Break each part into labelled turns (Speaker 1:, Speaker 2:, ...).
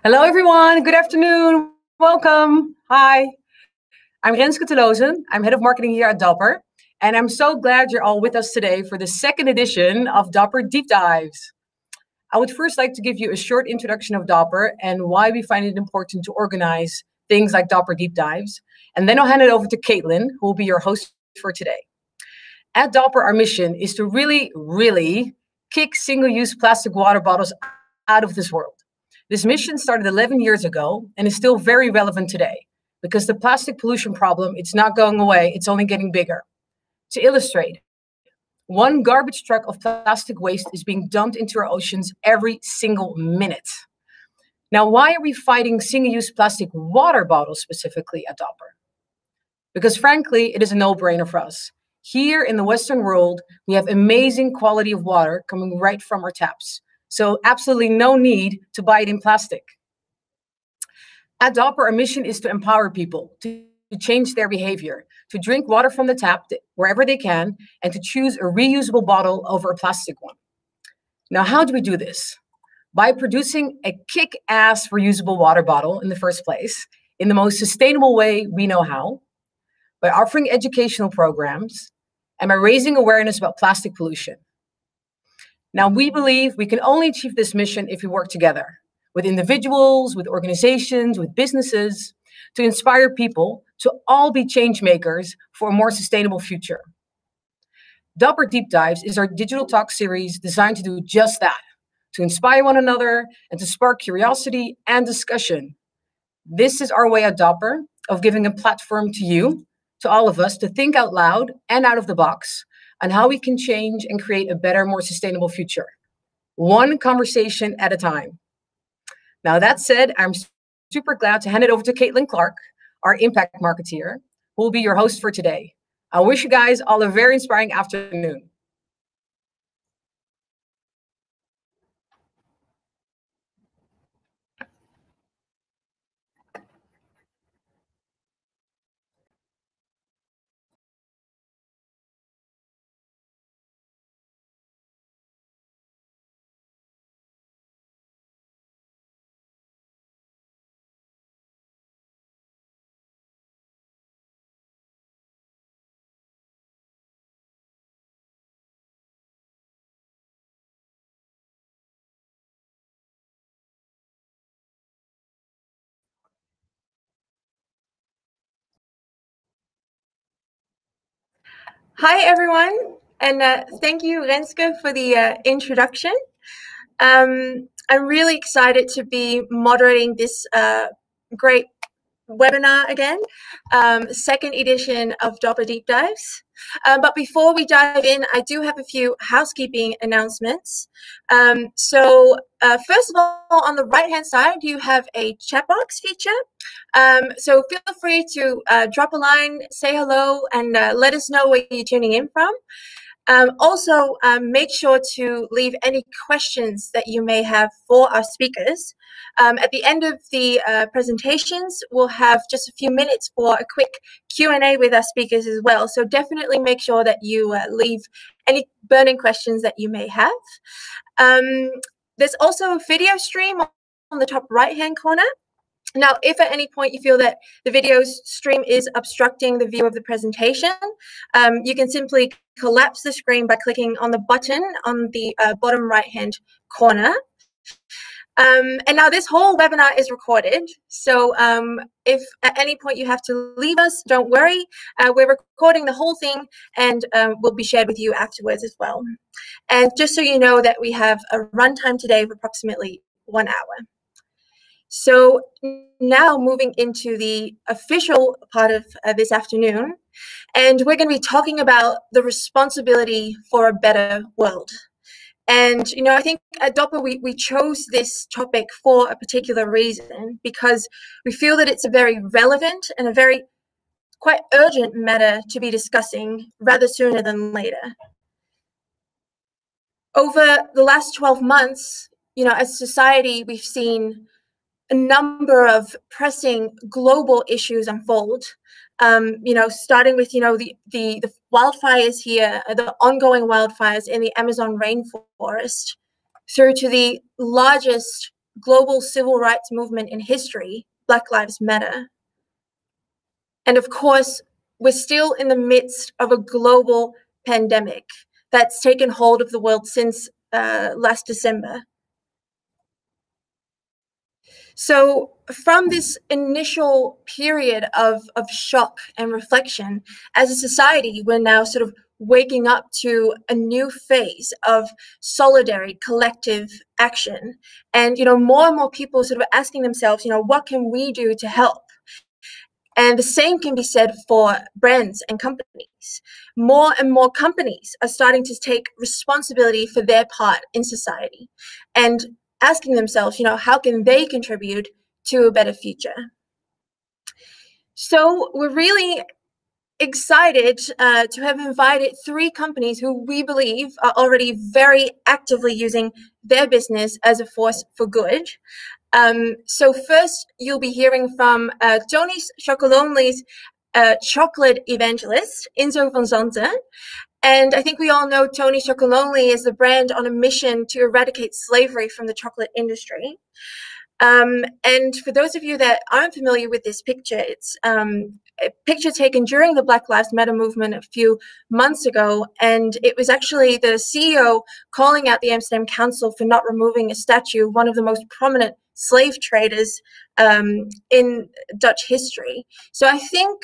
Speaker 1: Hello, everyone. Good afternoon. Welcome. Hi. I'm Renske. I'm head of marketing here at Dopper, and I'm so glad you're all with us today for the second edition of Dopper Deep Dives. I would first like to give you a short introduction of Dopper and why we find it important to organize things like Dopper Deep Dives, and then I'll hand it over to Caitlin, who will be your host for today. At Dopper, our mission is to really kick single-use plastic water bottles out of this world. This mission started 11 years ago and is still very relevant today because the plastic pollution problem, it's not going away, it's only getting bigger. To illustrate, one garbage truck of plastic waste is being dumped into our oceans every single minute. Now, why are we fighting single-use plastic water bottles specifically at Dopper? Because frankly, it is a no-brainer for us. Here in the Western world, we have amazing quality of water coming right from our taps. So absolutely no need to buy it in plastic. At Dopper, our mission is to empower people to change their behavior, to drink water from the tap wherever they can, and to choose a reusable bottle over a plastic one. Now, how do we do this? By producing a kick-ass reusable water bottle in the first place, in the most sustainable way we know how, by offering educational programs, and by raising awareness about plastic pollution. Now, we believe we can only achieve this mission if we work together with individuals, with organizations, with businesses, to inspire people to all be change makers for a more sustainable future. Dopper Deep Dives is our digital talk series designed to do just that, to inspire one another and to spark curiosity and discussion. This is our way at Dopper of giving a platform to you, to all of us, to think out loud and out of the box on how we can change and create a better, more sustainable future, one conversation at a time. Now, that said, I'm super glad to hand it over to Caitlin Clark, our impact marketeer, who will be your host for today. I wish you guys all a very inspiring afternoon.
Speaker 2: Hi, everyone, and thank you, Renske, for the introduction. I'm really excited to be moderating this great webinar again, second edition of Dopper Deep Dives. But before we dive in, I do have a few housekeeping announcements. First of all, on the right-hand side, you have a chat box feature. So feel free to drop a line, say hello, and let us know where you're tuning in from. Also, make sure to leave any questions that you may have for our speakers. At the end of the presentations, we'll have just a few minutes for a quick Q&A with our speakers as well. So definitely make sure that you leave any burning questions that you may have. There's also a video stream on the top right-hand corner. Now, if at any point you feel that the video stream is obstructing the view of the presentation, you can simply collapse the screen by clicking on the button on the bottom right-hand corner. And now this whole webinar is recorded. So if at any point you have to leave us, don't worry. We're recording the whole thing and will be shared with you afterwards as well. And just so you know that we have a runtime today of approximately 1 hour. So now moving into the official part of this afternoon, and we're going to be talking about the responsibility for a better world. And, you know, I think at Dopper, we chose this topic for a particular reason, because we feel that it's a very relevant and a very quite urgent matter to be discussing rather sooner than later. Over the last 12 months, you know, as society, we've seen a number of pressing global issues unfold. You know, starting with, you know, the wildfires here, the ongoing wildfires in the Amazon rainforest, through to the largest global civil rights movement in history, Black Lives Matter. And of course, we're still in the midst of a global pandemic that's taken hold of the world since last December. So from this initial period of shock and reflection, as a society, we're now sort of waking up to a new phase of solidarity, collective action. And, more and more people sort of asking themselves, what can we do to help? And the same can be said for brands and companies. More and more companies are starting to take responsibility for their part in society and asking themselves, how can they contribute to a better future? So we're really excited to have invited 3 companies who we believe are already very actively using their business as a force for good. So first, you'll be hearing from Tony's Chocolonely's chocolate evangelist, Ynzo van Zanten. And I think we all know Tony Chocolonely is the brand on a mission to eradicate slavery from the chocolate industry. And for those of you that aren't familiar with this picture, it's a picture taken during the Black Lives Matter movement a few months ago. And it was actually the CEO calling out the Amsterdam Council for not removing a statue, one of the most prominent slave traders in Dutch history. So I think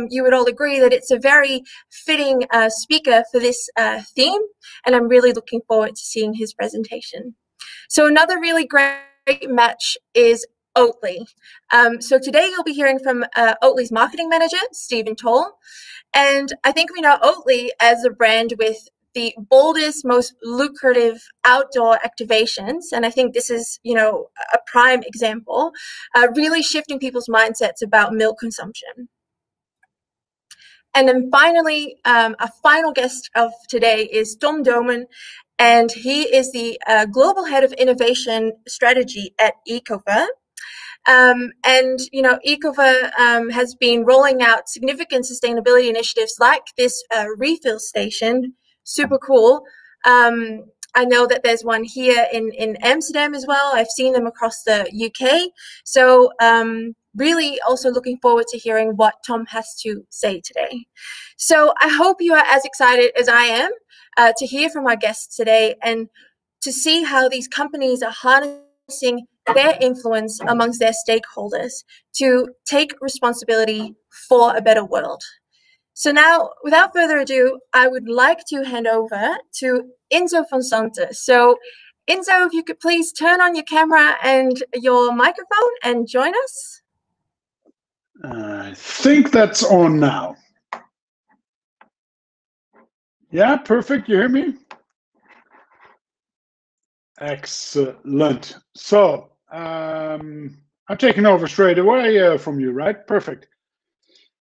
Speaker 2: you would all agree that it's a very fitting speaker for this theme, and I'm really looking forward to seeing his presentation. So another really great match is Oatly. So today you'll be hearing from Oatly's marketing manager, Stephen Toll. And I think we know Oatly as a brand with the boldest, most lucrative outdoor activations. And I think this is, a prime example, really shifting people's mindsets about milk consumption. And then finally, our final guest of today is Domen, and he is the global head of innovation strategy at Ecover. And, Ecover has been rolling out significant sustainability initiatives like this refill station. Super cool. I know that there's one here in Amsterdam as well. I've seen them across the UK. So really also looking forward to hearing what Tom has to say today. So I hope you are as excited as I am to hear from our guests today and to see how these companies are harnessing their influence amongst their stakeholders to take responsibility for a better world. So now, without further ado, I would like to hand over to Ynzo van Zanten. So Ynzo, if you could please turn on your camera and your microphone and join us.
Speaker 3: I think that's on now. Yeah, perfect. You hear me? Excellent. So I'm taking over straight away from you, right? Perfect.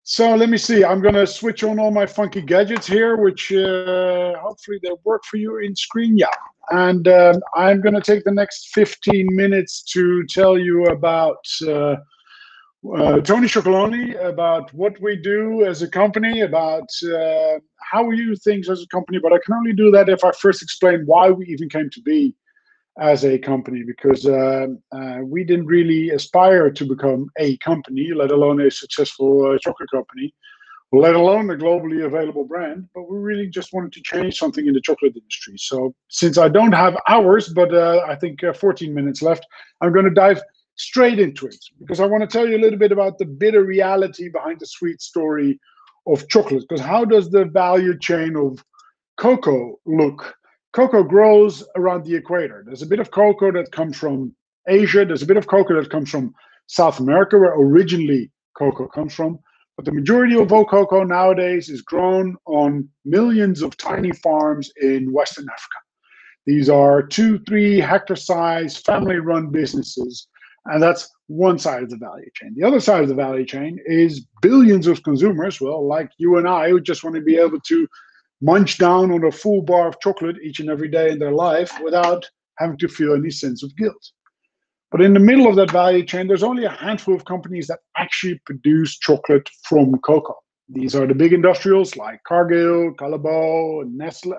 Speaker 3: So let me see. I'm going to switch on all my funky gadgets here, which hopefully they work for you in screen. Yeah. And I'm going to take the next 15 minutes to tell you about Tony Chocolonely, about what we do as a company, about how we do things as a company. But I can only do that if I first explain why we even came to be as a company, because we didn't really aspire to become a company, let alone a successful chocolate company, let alone a globally available brand. But we really just wanted to change something in the chocolate industry. So since I don't have hours, but I think 14 minutes left, I'm going to dive straight into it, because I want to tell you a little bit about the bitter reality behind the sweet story of chocolate. Because how does the value chain of cocoa look? Cocoa grows around the equator. There's a bit of cocoa that comes from Asia. There's a bit of cocoa that comes from South America, where originally cocoa comes from. But the majority of all cocoa nowadays is grown on millions of tiny farms in Western Africa. These are 2-3 hectare size family-run businesses. And that's one side of the value chain. The other side of the value chain is billions of consumers, well, like you and I, who just want to be able to munch down on a full bar of chocolate each and every day in their life without having to feel any sense of guilt. But in the middle of that value chain, there's only a handful of companies that actually produce chocolate from cocoa. These are the big industrials like Cargill, Callebaut, Nestle,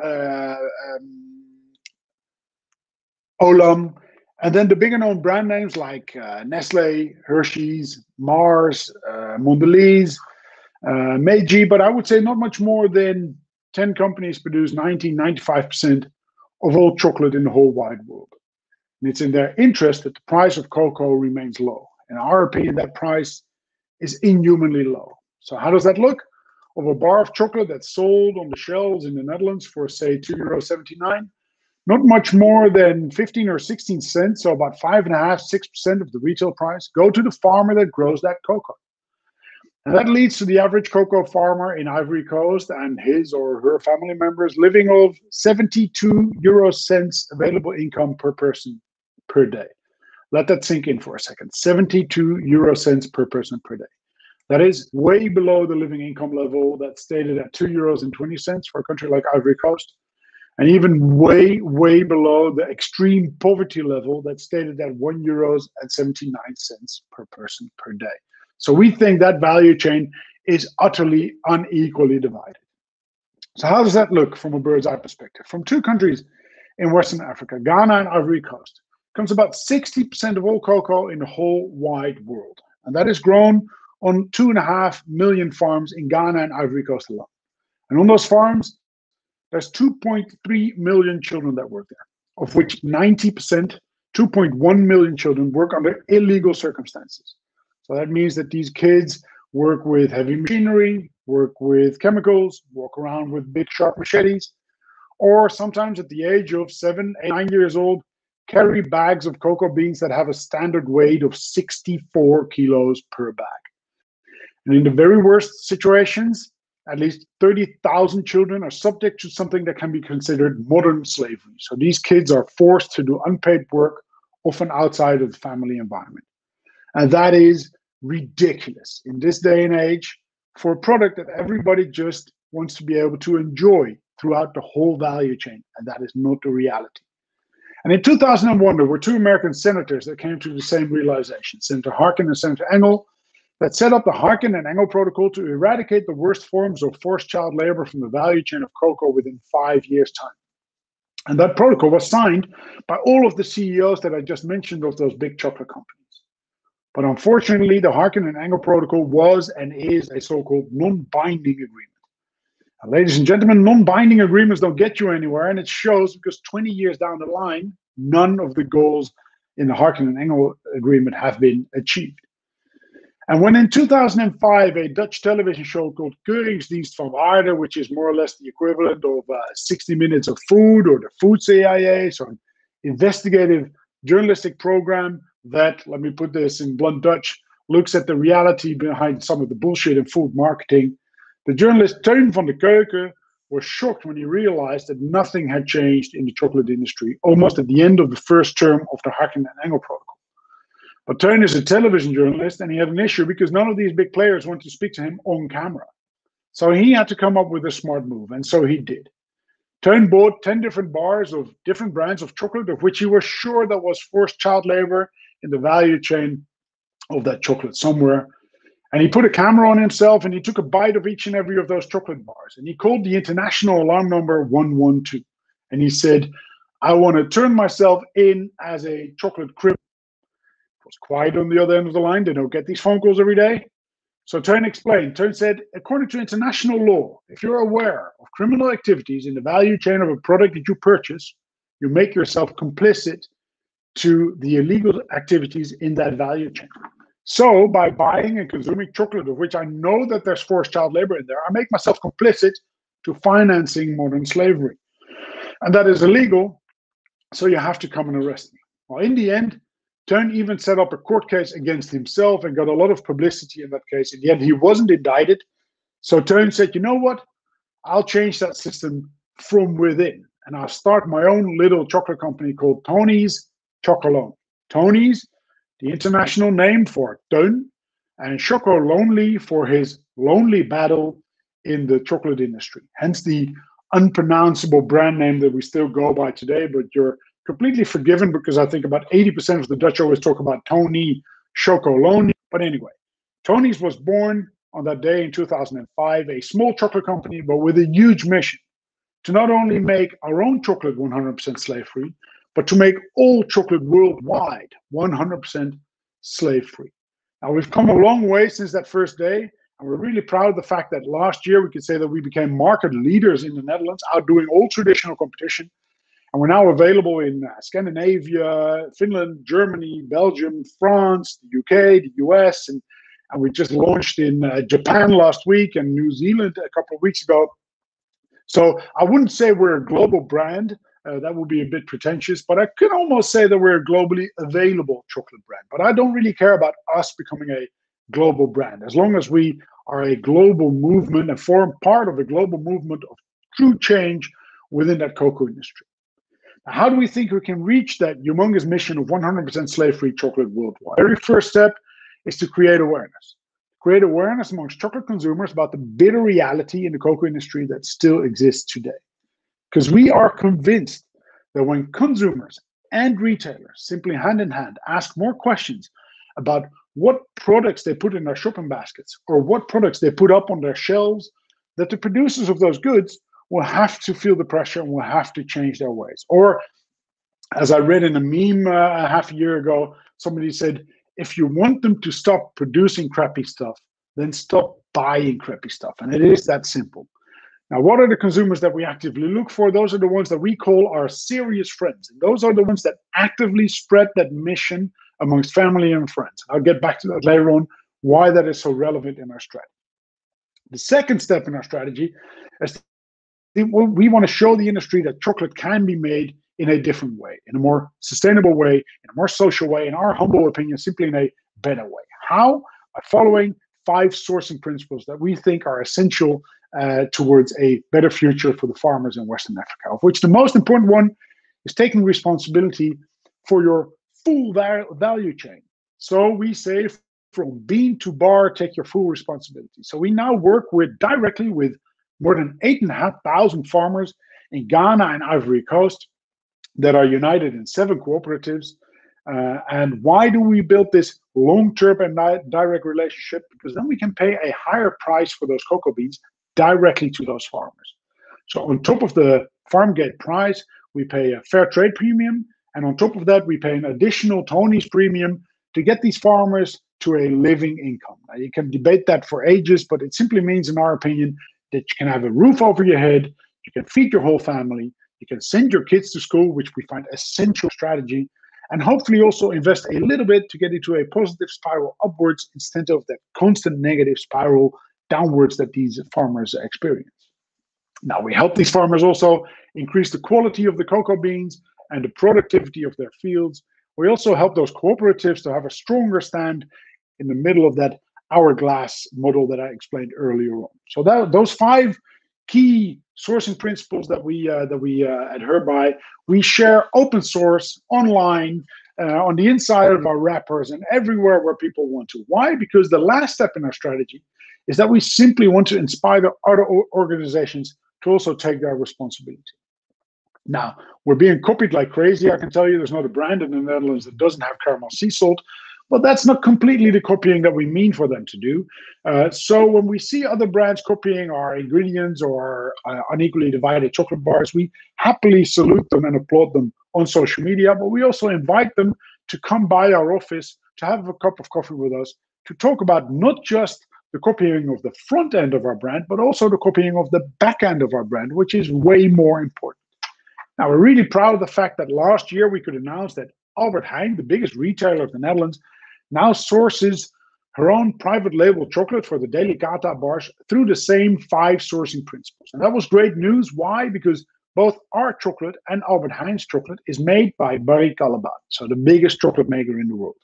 Speaker 3: Olam, And then the bigger known brand names like Nestle, Hershey's, Mars, Mondelez, Meiji, but I would say not much more than 10 companies produce 95% of all chocolate in the whole wide world. And it's in their interest that the price of cocoa remains low. In our opinion, that price is inhumanly low. So how does that look? Of a bar of chocolate that's sold on the shelves in the Netherlands for, say, €2.79, not much more than 15 or 16 cents, so about 5.5%, 6% of the retail price, go to the farmer that grows that cocoa. And that leads to the average cocoa farmer in Ivory Coast and his or her family members living off 72 euro cents available income per person per day. Let that sink in for a second. 72 euro cents per person per day. That is way below the living income level that's stated at €2.20 for a country like Ivory Coast, and even way, way below the extreme poverty level that's stated at €1.79 per person per day. So we think that value chain is utterly unequally divided. So how does that look from a bird's eye perspective? From two countries in Western Africa, Ghana and Ivory Coast, comes about 60% of all cocoa in the whole wide world. And that is grown on 2.5 million farms in Ghana and Ivory Coast alone. And on those farms, there's 2.3 million children that work there, of which 90%, 2.1 million children, work under illegal circumstances. So that means that these kids work with heavy machinery, work with chemicals, walk around with big sharp machetes, or sometimes at the age of 7, 8, 9 years old, carry bags of cocoa beans that have a standard weight of 64 kilos per bag. And in the very worst situations, at least 30,000 children are subject to something that can be considered modern slavery. So these kids are forced to do unpaid work, often outside of the family environment. And that is ridiculous in this day and age for a product that everybody just wants to be able to enjoy throughout the whole value chain. And that is not the reality. And in 2001, there were two American senators that came to the same realization, Senator Harkin and Senator Engel, that set up the Harkin and Engel Protocol to eradicate the worst forms of forced child labor from the value chain of cocoa within 5 years' time. And that protocol was signed by all of the CEOs that I just mentioned of those big chocolate companies. But unfortunately, the Harkin and Engel Protocol was and is a so-called non-binding agreement. Now, ladies and gentlemen, non-binding agreements don't get you anywhere, and it shows because 20 years down the line, none of the goals in the Harkin and Engel agreement have been achieved. And when in 2005, a Dutch television show called Keuringsdienst van Waarde, which is more or less the equivalent of 60 Minutes of Food or the Food CIA, so an investigative journalistic program that, let me put this in blunt Dutch, looks at the reality behind some of the bullshit in food marketing, the journalist Teun van de Keuken was shocked when he realized that nothing had changed in the chocolate industry, almost at the end of the first term of the Harkin and Engel Protocol. But Teun is a television journalist, and he had an issue because none of these big players wanted to speak to him on camera. So he had to come up with a smart move, and so he did. Teun bought 10 different bars of different brands of chocolate, of which he was sure that was forced child labor in the value chain of that chocolate somewhere. And he put a camera on himself, and he took a bite of each and every of those chocolate bars. And he called the international alarm number 112. And he said, I want to turn myself in as a chocolate criminal. It was quiet on the other end of the line. They don't get these phone calls every day. So Teun explained. Teun said, according to international law, if you're aware of criminal activities in the value chain of a product that you purchase, you make yourself complicit to the illegal activities in that value chain. So by buying and consuming chocolate, of which I know that there's forced child labor in there, I make myself complicit to financing modern slavery. And that is illegal, so you have to come and arrest me. Well, in the end, Teun even set up a court case against himself and got a lot of publicity in that case. In the end, he wasn't indicted. So Teun said, you know what? I'll change that system from within. And I'll start my own little chocolate company called Tony's Chocolonely. Tony's, the international name for Teun, and Chocolonely for his lonely battle in the chocolate industry. Hence the unpronounceable brand name that we still go by today, but you're completely forgiven because I think about 80% of the Dutch always talk about Tony Chocolonely. But anyway, Tony's was born on that day in 2005, a small chocolate company, but with a huge mission to not only make our own chocolate 100% slave-free, but to make all chocolate worldwide 100% slave-free. Now, we've come a long way since that first day, and we're really proud of the fact that last year we could say that we became market leaders in the Netherlands, outdoing all traditional competition. And we're now available in Scandinavia, Finland, Germany, Belgium, France, the UK, the US, and we just launched in Japan last week and New Zealand a couple of weeks ago. So I wouldn't say we're a global brand. That would be a bit pretentious, but I could almost say that we're a globally available chocolate brand. But I don't really care about us becoming a global brand, as long as we are a global movement and form part of a global movement of true change within that cocoa industry. Now, how do we think we can reach that humongous mission of 100% slave-free chocolate worldwide? The very first step is to create awareness. Create awareness amongst chocolate consumers about the bitter reality in the cocoa industry that still exists today. Because we are convinced that when consumers and retailers simply hand in hand ask more questions about what products they put in their shopping baskets or what products they put up on their shelves, that the producers of those goods will have to feel the pressure and will have to change their ways. Or, as I read in a meme a half a year ago, somebody said, if you want them to stop producing crappy stuff, then stop buying crappy stuff. And it is that simple. Now, what are the consumers that we actively look for? Those are the ones that we call our serious friends. And those are the ones that actively spread that mission amongst family and friends. I'll get back to that later on, why that is so relevant in our strategy. The second step in our strategy is we want to show the industry that chocolate can be made in a different way, in a more sustainable way, in a more social way, in our humble opinion, simply in a better way. How? By following 5 sourcing principles that we think are essential towards a better future for the farmers in Western Africa, of which the most important one is taking responsibility for your full value chain. So we say from bean to bar, take your full responsibility. So we now work directly with more than 8,500 farmers in Ghana and Ivory Coast that are united in 7 cooperatives. And why do we build this long-term and direct relationship? Because then we can pay a higher price for those cocoa beans directly to those farmers. So on top of the farm gate price, we pay a fair trade premium. And on top of that, we pay an additional Tony's premium to get these farmers to a living income. Now, you can debate that for ages, but it simply means, in our opinion, that you can have a roof over your head, you can feed your whole family, you can send your kids to school, which we find essential strategy, and hopefully also invest a little bit to get into a positive spiral upwards instead of that constant negative spiral downwards that these farmers experience. Now, we help these farmers also increase the quality of the cocoa beans and the productivity of their fields. We also help those cooperatives to have a stronger stand in the middle of that hourglass model that I explained earlier on. So those 5 key sourcing principles that we adhere by, we share open source online on the inside of our wrappers and everywhere where people want to. Why? Because the last step in our strategy is that we simply want to inspire other organizations to also take their responsibility. Now, we're being copied like crazy. I can tell you there's not a brand in the Netherlands that doesn't have caramel sea salt, but that's not completely the copying that we mean for them to do. So when we see other brands copying our ingredients or unequally divided chocolate bars, we happily salute them and applaud them on social media, but we also invite them to come by our office to have a cup of coffee with us, to talk about not just the copying of the front end of our brand, but also the copying of the back end of our brand, which is way more important. Now, we're really proud of the fact that last year we could announce that Albert Heijn, the biggest retailer of the Netherlands, now sources her own private label chocolate for the Delicata bars through the same 5 sourcing principles. And that was great news. Why? Because both our chocolate and Albert Heijn's chocolate is made by Barry Callebaut, so the biggest chocolate maker in the world.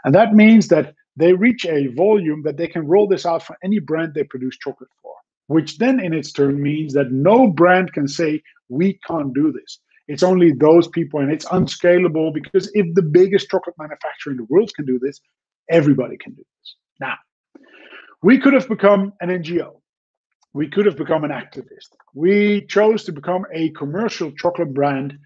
Speaker 3: And that means that they reach a volume that they can roll this out for any brand they produce chocolate for, which then in its turn means that no brand can say, we can't do this. It's only those people, and it's unscalable, because if the biggest chocolate manufacturer in the world can do this, everybody can do this. Now, we could have become an NGO. We could have become an activist. We chose to become a commercial chocolate brand,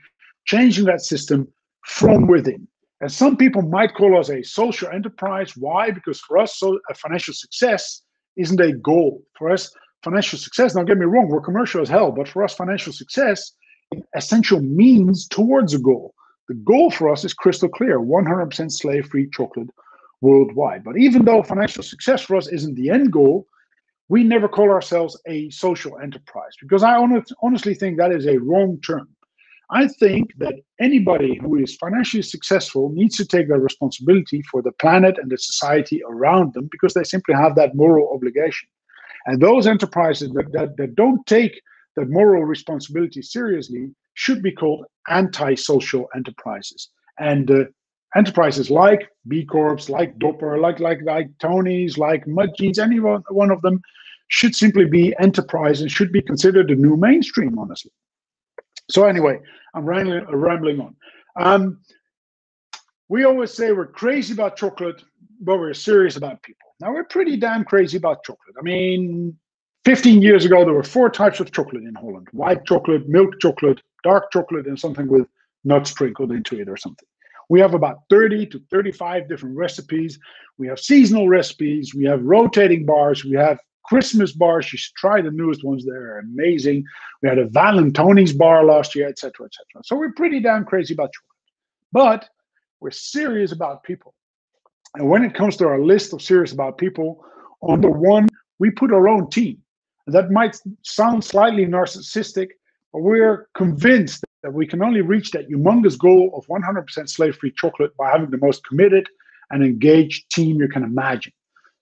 Speaker 3: changing that system from within. And some people might call us a social enterprise. Why? Because for us, financial success isn't a goal. For us, financial success, don't get me wrong, we're commercial as hell, but for us, financial success, essential means towards a goal. The goal for us is crystal clear, 100% slave-free chocolate worldwide. But even though financial success for us isn't the end goal, we never call ourselves a social enterprise, because I honestly think that is a wrong term. I think that anybody who is financially successful needs to take their responsibility for the planet and the society around them, because they simply have that moral obligation. And those enterprises that don't take that moral responsibility seriously should be called anti-social enterprises. And enterprises like B Corps, like Dopper, like Tony's, like Mud Jeans, any one of them should simply be enterprises, should be considered the new mainstream, honestly. So anyway, I'm rambling on. We always say we're crazy about chocolate, but we're serious about people. Now, we're pretty damn crazy about chocolate. I mean, 15 years ago, there were 4 types of chocolate in Holland: white chocolate, milk chocolate, dark chocolate, and something with nuts sprinkled into it or something. We have about 30 to 35 different recipes. We have seasonal recipes. We have rotating bars. We have Christmas bars. You should try the newest ones. They're amazing. We had a Valentoni's bar last year, etc., etc. So we're pretty damn crazy about chocolate. But we're serious about people. And when it comes to our list of serious about people, on the one, we put our own team. That might sound slightly narcissistic, but we're convinced that we can only reach that humongous goal of 100% slave-free chocolate by having the most committed and engaged team you can imagine.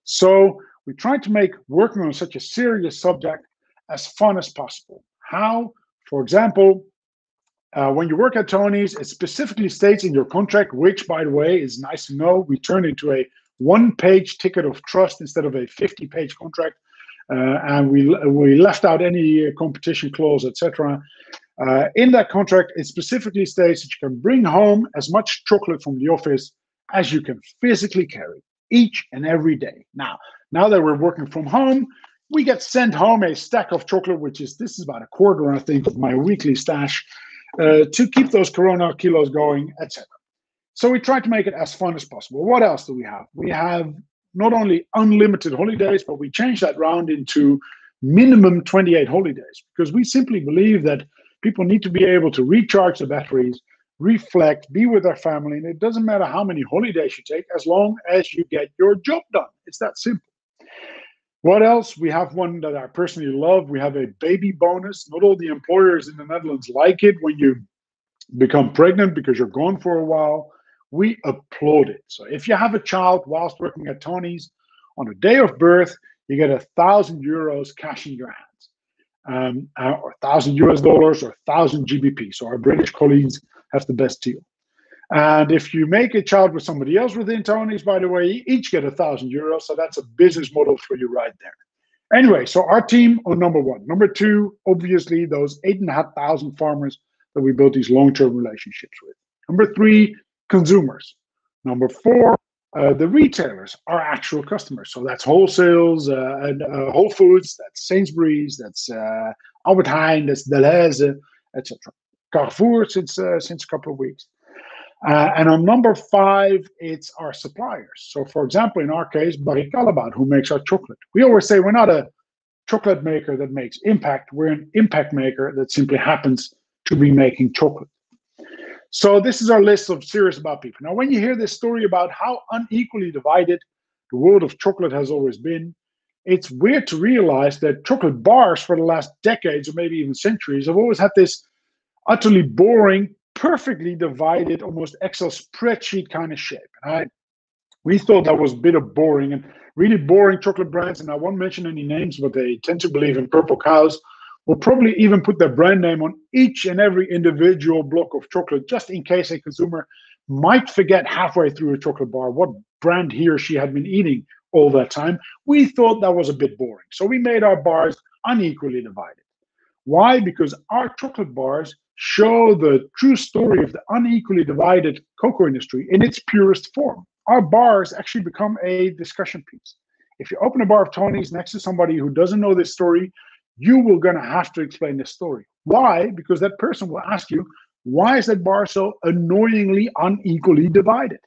Speaker 3: So we try to make working on such a serious subject as fun as possible. How? For example, when you work at Tony's, it specifically states in your contract, which, by the way, is nice to know, we turned into a 1-page ticket of trust instead of a 50-page contract. And we left out any competition clause, etc. In that contract, it specifically states that you can bring home as much chocolate from the office as you can physically carry each and every day. Now that we're working from home, we get sent home a stack of chocolate, this is about a quarter, I think, of my weekly stash, to keep those Corona kilos going, etc. So we try to make it as fun as possible. What else do we have? We have not only unlimited holidays, but we change that round into minimum 28 holidays, because we simply believe that people need to be able to recharge the batteries, reflect, be with their family, and it doesn't matter how many holidays you take as long as you get your job done. It's that simple. What else? We have one that I personally love. We have a baby bonus. Not all the employers in the Netherlands like it when you become pregnant because you're gone for a while. We applaud it. So if you have a child whilst working at Tony's, on the day of birth, you get €1,000 cash in your hands, or $1,000 or 1,000 GBP. So our British colleagues have the best deal. And if you make a child with somebody else within Tony's, by the way, you each get €1,000. So that's a business model for you right there. Anyway, so our team on number 1. Number 2, obviously, those 8,500 farmers that we built these long-term relationships with. Number 3, consumers. Number 4, the retailers, our actual customers. So that's wholesales and Whole Foods, that's Sainsbury's, that's Albert Heijn, that's Delhaize, etc. Carrefour since a couple of weeks. And on number 5, it's our suppliers. So, for example, in our case, Barry Callebaut, who makes our chocolate. We always say we're not a chocolate maker that makes impact. We're an impact maker that simply happens to be making chocolate. So this is our list of serious about people. Now, when you hear this story about how unequally divided the world of chocolate has always been, it's weird to realize that chocolate bars for the last decades or maybe even centuries have always had this utterly boring, perfectly divided, almost Excel spreadsheet kind of shape. We thought that was a bit of boring, and really boring chocolate brands, and I won't mention any names, but they tend to believe in purple cows, will probably even put their brand name on each and every individual block of chocolate, just in case a consumer might forget halfway through a chocolate bar what brand he or she had been eating all that time. We thought that was a bit boring. So we made our bars unequally divided. Why? Because our chocolate bars show the true story of the unequally divided cocoa industry in its purest form. Our bars actually become a discussion piece. If you open a bar of Tony's next to somebody who doesn't know this story, you will going to have to explain this story. Why? Because that person will ask you, why is that bar so annoyingly unequally divided?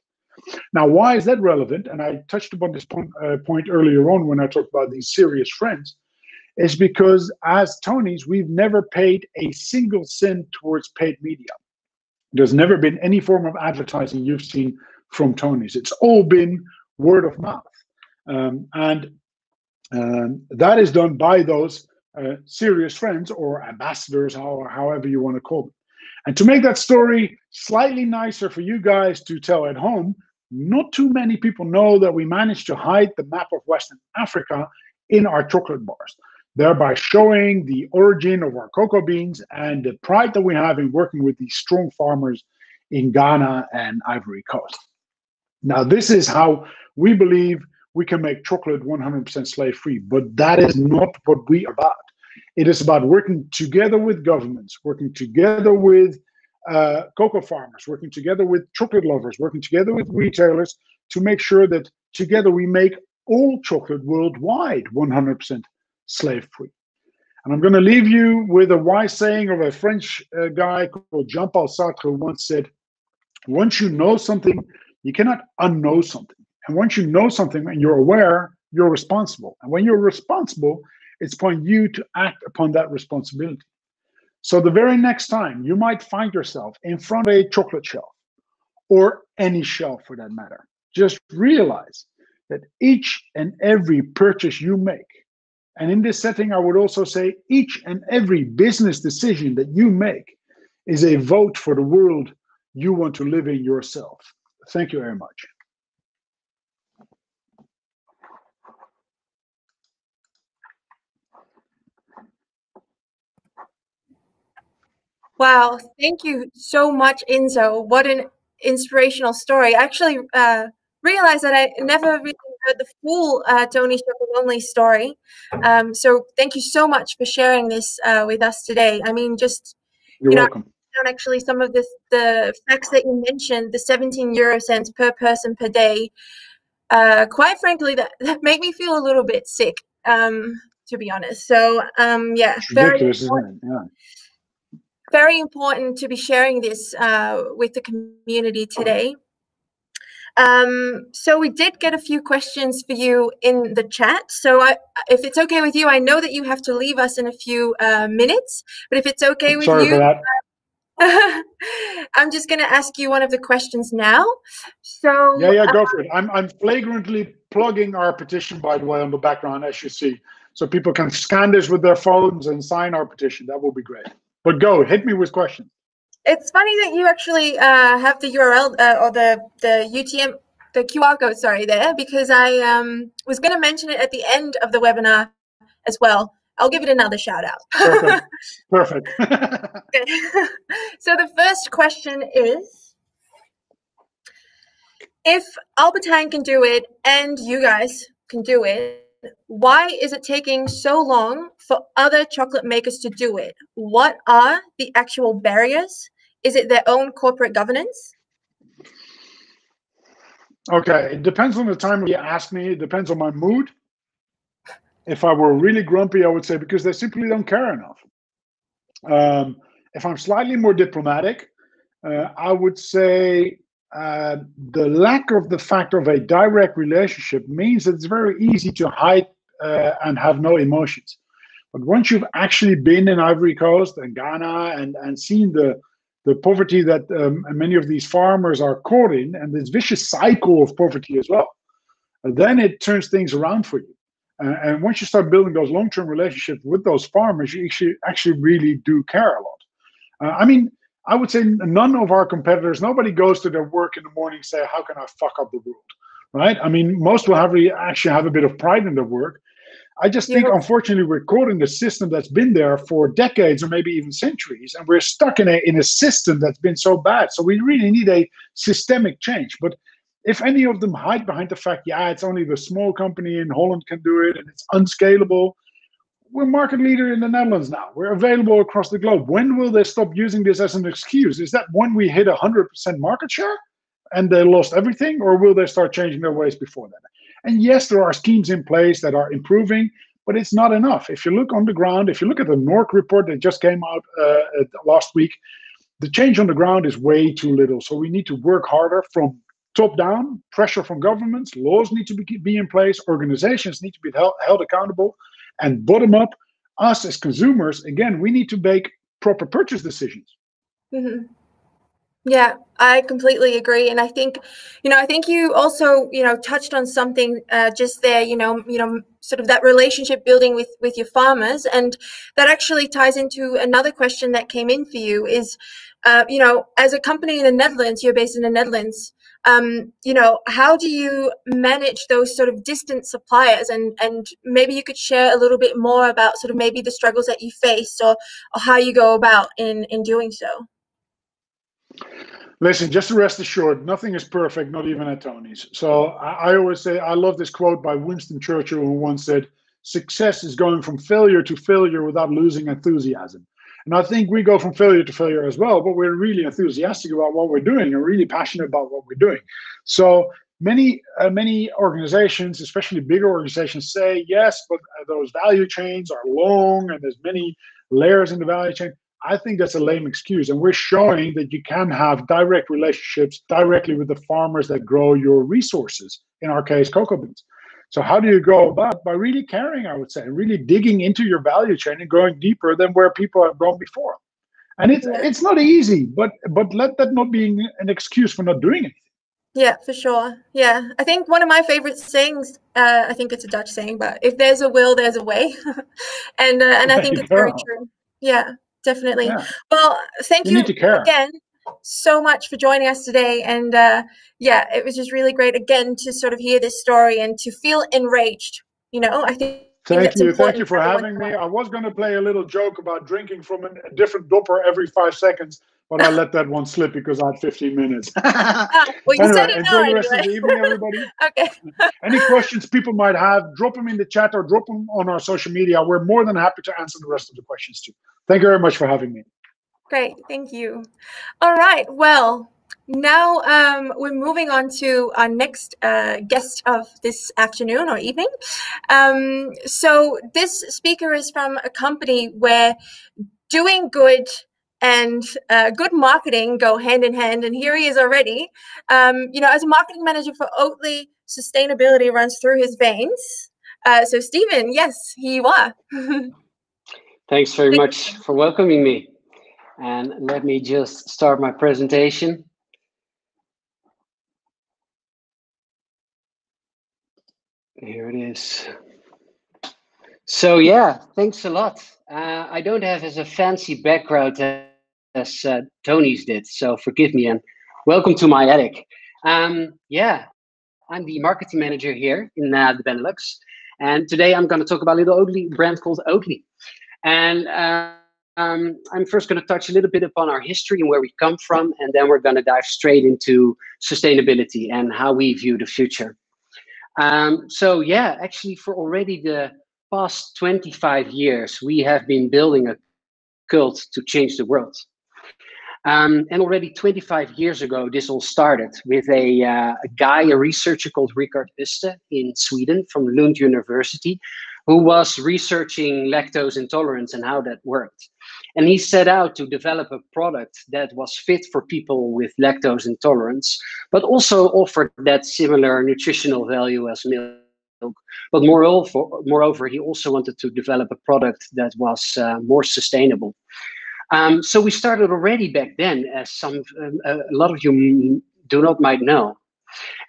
Speaker 3: Now, why is that relevant? And I touched upon this point earlier on when I talked about these serious friends. Is because as Tony's, we've never paid a single cent towards paid media. There's never been any form of advertising you've seen from Tony's. It's all been word of mouth. And that is done by those serious friends or ambassadors, or however you want to call them. And to make that story slightly nicer for you guys to tell at home, not too many people know that we managed to hide the map of Western Africa in our chocolate bars, thereby showing the origin of our cocoa beans and the pride that we have in working with these strong farmers in Ghana and Ivory Coast. Now, this is how we believe we can make chocolate 100% slave-free, but that is not what we are about. It is about working together with governments, working together with cocoa farmers, working together with chocolate lovers, working together with retailers to make sure that together we make all chocolate worldwide 100% slave-free. And I'm going to leave you with a wise saying of a French guy called Jean-Paul Sartre, who once said, once you know something, you cannot unknow something. And once you know something and you're aware, you're responsible. And when you're responsible, it's upon you to act upon that responsibility. So the very next time you might find yourself in front of a chocolate shelf, or any shelf for that matter, just realize that each and every purchase you make, and in this setting, I would also say each and every business decision that you make is a vote for the world you want to live in yourself. Thank you very much.
Speaker 2: Wow, thank you so much, Ynzo. What an inspirational story. I actually realized that I never really heard the full Tony Chocolonely story. So thank you so much for sharing this with us today. I mean, just,
Speaker 3: You're welcome.
Speaker 2: Actually, some of the facts that you mentioned, the 17 euro cents per person per day, quite frankly, that made me feel a little bit sick, to be honest. So, yeah,
Speaker 3: it's ridiculous, isn't it? Yeah.
Speaker 2: Very important to be sharing this with the community today. So we did get a few questions for you in the chat. So if it's okay with you, I know that you have to leave us in a few minutes, but if it's okay with
Speaker 3: Sorry
Speaker 2: you,
Speaker 3: for that.
Speaker 2: I'm just going to ask you one of the questions now. So
Speaker 3: Yeah, go for it. I'm flagrantly plugging our petition, by the way, on the background, as you see, so people can scan this with their phones and sign our petition. That will be great. But go, hit me with questions.
Speaker 2: It's funny that you actually have the URL or the UTM, the QR code, sorry, there, because I was going to mention it at the end of the webinar as well. I'll give it another shout out.
Speaker 3: Perfect. Perfect.
Speaker 2: So the first question is, if Albertine can do it and you guys can do it, why is it taking so long for other chocolate makers to do it? What are the actual barriers? Is it their own corporate governance?
Speaker 3: Okay, it depends on the time you ask me. It depends on my mood. If I were really grumpy, I would say because they simply don't care enough. If I'm slightly more diplomatic, I would say the lack of the fact of a direct relationship means that it's very easy to hide and have no emotions. But once you've actually been in Ivory Coast and Ghana and seen the poverty that many of these farmers are caught in, and this vicious cycle of poverty as well, then it turns things around for you. And once you start building those long-term relationships with those farmers, you actually really do care a lot. I mean, I would say none of our competitors, nobody goes to their work in the morning and say, how can I fuck up the world, right? I mean, most will actually have a bit of pride in their work. I just think, unfortunately, we're caught in a system that's been there for decades or maybe even centuries, and we're stuck in a system that's been so bad. So we really need a systemic change. But if any of them hide behind the fact, yeah, it's only the small company in Holland can do it and it's unscalable, we're market leader in the Netherlands now. We're available across the globe. When will they stop using this as an excuse? Is that when we hit 100% market share and they lost everything, or will they start changing their ways before that? And yes, there are schemes in place that are improving, but it's not enough. If you look on the ground, if you look at the NORC report that just came out last week, the change on the ground is way too little. So we need to work harder from top down, pressure from governments, laws need to be in place, organizations need to be held accountable, and bottom up, us as consumers, again, we need to make proper purchase decisions.
Speaker 2: Mm-hmm. Yeah, I completely agree, and I think, I think you also, touched on something just there, sort of that relationship building with your farmers, and that actually ties into another question that came in for you is, as a company in the Netherlands, you're based in the Netherlands. How do you manage those sort of distant suppliers, and maybe you could share a little bit more about sort of maybe the struggles that you face, or how you go about in doing so.
Speaker 3: Listen, just rest assured, nothing is perfect, not even at Tony's. So I always say, I love this quote by Winston Churchill, who once said, success is going from failure to failure without losing enthusiasm. And I think we go from failure to failure as well, but we're really enthusiastic about what we're doing and really passionate about what we're doing. So many organizations, especially bigger organizations, say, yes, but those value chains are long and there's many layers in the value chain. I think that's a lame excuse, and we're showing that you can have direct relationships directly with the farmers that grow your resources, in our case, cocoa beans. So how do you go about? By really caring, I would say, really digging into your value chain and going deeper than where people have gone before. And it's not easy, but let that not be an excuse for not doing anything.
Speaker 2: Yeah, for sure. Yeah, I think one of my favorite sayings, I think it's a Dutch saying, but if there's a will, there's a way. and I think it's very true. Yeah, definitely. Yeah. Well, thank you again so much for joining us today. And yeah, it was just really great again to sort of hear this story and to feel enraged. I think
Speaker 3: Thank you for having me. I was going to play a little joke about drinking from a different dopper every 5 seconds, but I let that one slip because I had 15 minutes.
Speaker 2: Well, you said it
Speaker 3: enjoy the rest of the evening, everybody.
Speaker 2: Okay.
Speaker 3: Any questions people might have, drop them in the chat or drop them on our social media. We're more than happy to answer the rest of the questions too. Thank you very much for having me.
Speaker 2: Great, thank you. All right, well, now we're moving on to our next guest of this afternoon or evening. So this speaker is from a company where doing good and good marketing go hand in hand, and here he is already. As a marketing manager for Oatly, sustainability runs through his veins. So Stephen, yes, here you are.
Speaker 4: Thanks very much for welcoming me. And let me just start my presentation. Here it is. So yeah, thanks a lot. I don't have as a fancy background as Tony's did, so forgive me and welcome to my attic. Yeah, I'm the marketing manager here in the Benelux, and today I'm going to talk about a little Oatly brand called Oatly. And I'm first going to touch a little bit upon our history and where we come from, and then we're going to dive straight into sustainability and how we view the future. So yeah, actually for already the past 25 years, we have been building a cult to change the world. And already 25 years ago, this all started with a researcher called Richard Uste in Sweden from Lund University, who was researching lactose intolerance and how that worked. And he set out to develop a product that was fit for people with lactose intolerance, but also offered that similar nutritional value as milk. But moreover, he also wanted to develop a product that was more sustainable. So we started already back then, as a lot of you might know.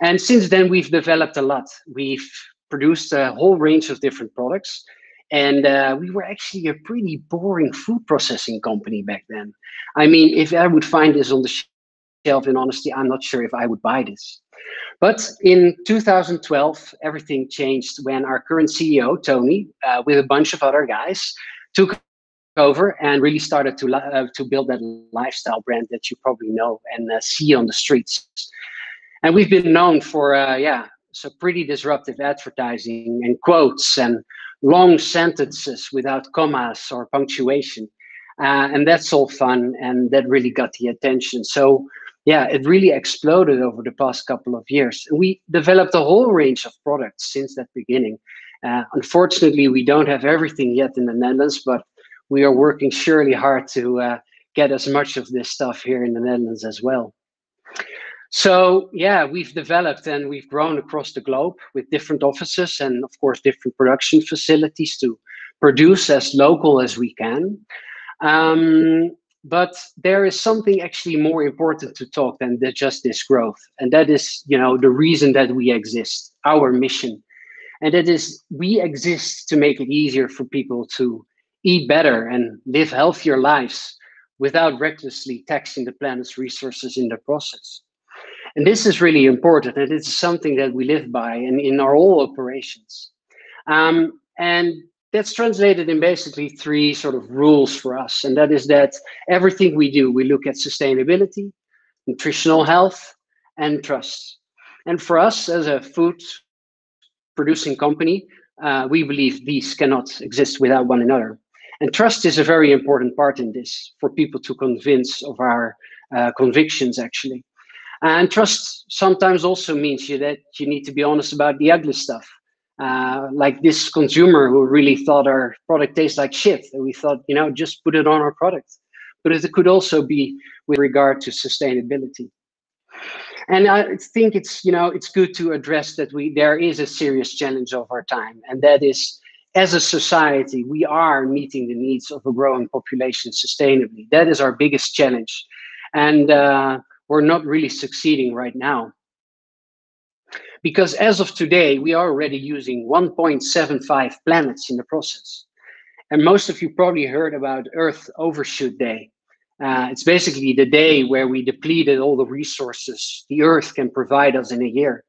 Speaker 4: And since then, we've developed a lot. We've produced a whole range of different products. And we were actually a pretty boring food processing company back then. I mean, if I would find this on the shelf, in honesty, I'm not sure if I would buy this. But in 2012, everything changed when our current CEO, Tony, with a bunch of other guys, took over and really started to build that lifestyle brand that you probably know and see on the streets. And we've been known for, so pretty disruptive advertising and quotes and long sentences without commas or punctuation. And that's all fun, and that really got the attention. So yeah, it really exploded over the past couple of years. And we developed a whole range of products since that beginning. Unfortunately, we don't have everything yet in the Netherlands, but we are working surely hard to get as much of this stuff here in the Netherlands as well. So yeah, we've developed and we've grown across the globe with different offices and of course different production facilities to produce as local as we can. But there is something actually more important to talk than just this growth. And that is, the reason that we exist, our mission. And that is, we exist to make it easier for people to eat better and live healthier lives without recklessly taxing the planet's resources in the process. And this is really important, and it's something that we live by in our all operations. And that's translated in basically 3 sort of rules for us. And that is that everything we do, we look at sustainability, nutritional health, and trust. And for us as a food producing company, we believe these cannot exist without one another. And trust is a very important part in this for people to convince of our convictions, actually. And trust sometimes also means that you need to be honest about the ugly stuff. Like this consumer who really thought our product tastes like shit. And we thought, just put it on our product. But it could also be with regard to sustainability. And I think it's good to address that there is a serious challenge of our time. And that is, as a society, we are meeting the needs of a growing population sustainably. That is our biggest challenge. And we're not really succeeding right now. Because as of today, we are already using 1.75 planets in the process. And most of you probably heard about Earth Overshoot Day. It's basically the day where we depleted all the resources the Earth can provide us in a year.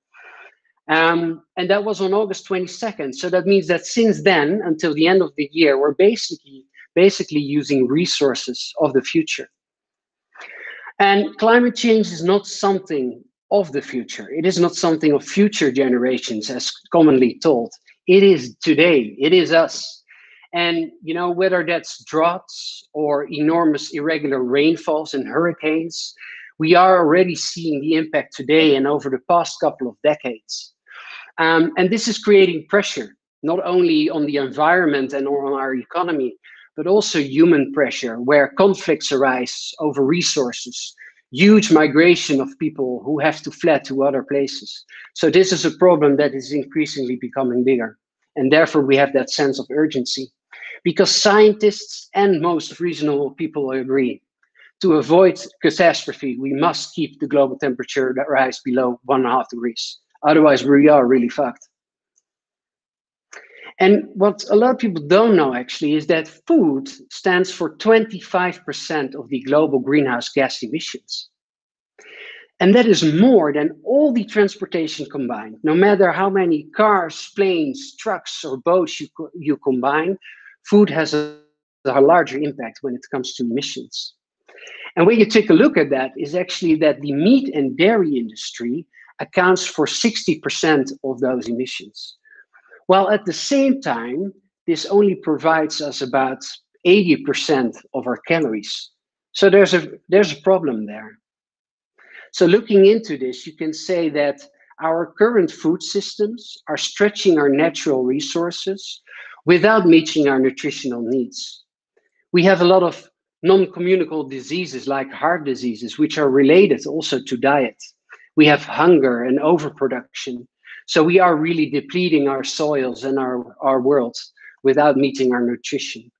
Speaker 4: And that was on August 22nd. So that means that since then, until the end of the year, we're basically using resources of the future. And climate change is not something of the future. It is not something of future generations, as commonly told. It is today. It is us. And whether that's droughts or enormous irregular rainfalls and hurricanes, we are already seeing the impact today and over the past couple of decades. And this is creating pressure, not only on the environment and on our economy, but also human pressure, where conflicts arise over resources, huge migration of people who have to flee to other places. So this is a problem that is increasingly becoming bigger. And therefore we have that sense of urgency, because scientists and most reasonable people agree, to avoid catastrophe, we must keep the global temperature rise below 1.5 degrees. Otherwise we are really fucked. And what a lot of people don't know actually is that food stands for 25% of the global greenhouse gas emissions. And that is more than all the transportation combined. No matter how many cars, planes, trucks, or boats you combine, food has a larger impact when it comes to emissions. And when you take a look at that, is actually that the meat and dairy industry accounts for 60% of those emissions. While at the same time, this only provides us about 80% of our calories. So there's a problem there. So looking into this, you can say that our current food systems are stretching our natural resources without meeting our nutritional needs. We have a lot of non-communicable diseases like heart diseases, which are related also to diet. We have hunger and overproduction. So we are really depleting our soils and our worlds without meeting our nutrition.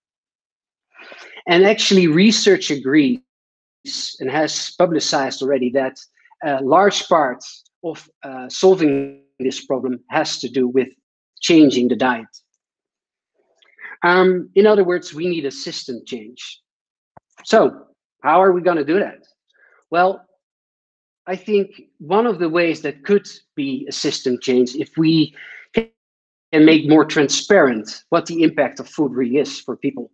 Speaker 4: And actually research agrees and has publicized already that a large part of solving this problem has to do with changing the diet. In other words, we need a system change. So how are we going to do that? Well, I think one of the ways that could be a system change, if we can make more transparent what the impact of food really is for people.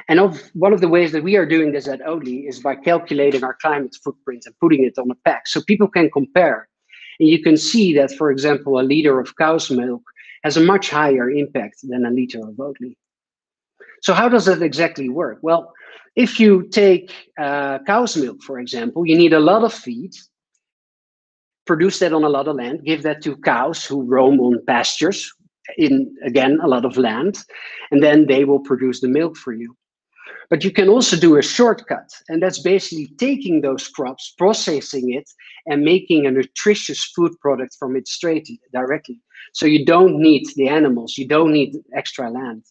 Speaker 4: And one of the ways that we are doing this at Oatly is by calculating our climate footprint and putting it on a pack so people can compare. And you can see that, for example, a liter of cow's milk has a much higher impact than a liter of Oatly. So how does that exactly work? Well, if you take cow's milk, for example, you need a lot of feed, produce that on a lot of land, give that to cows who roam on pastures in, again, a lot of land, and then they will produce the milk for you. But you can also do a shortcut, and that's basically taking those crops, processing it, and making a nutritious food product from it directly. So you don't need the animals, you don't need extra land.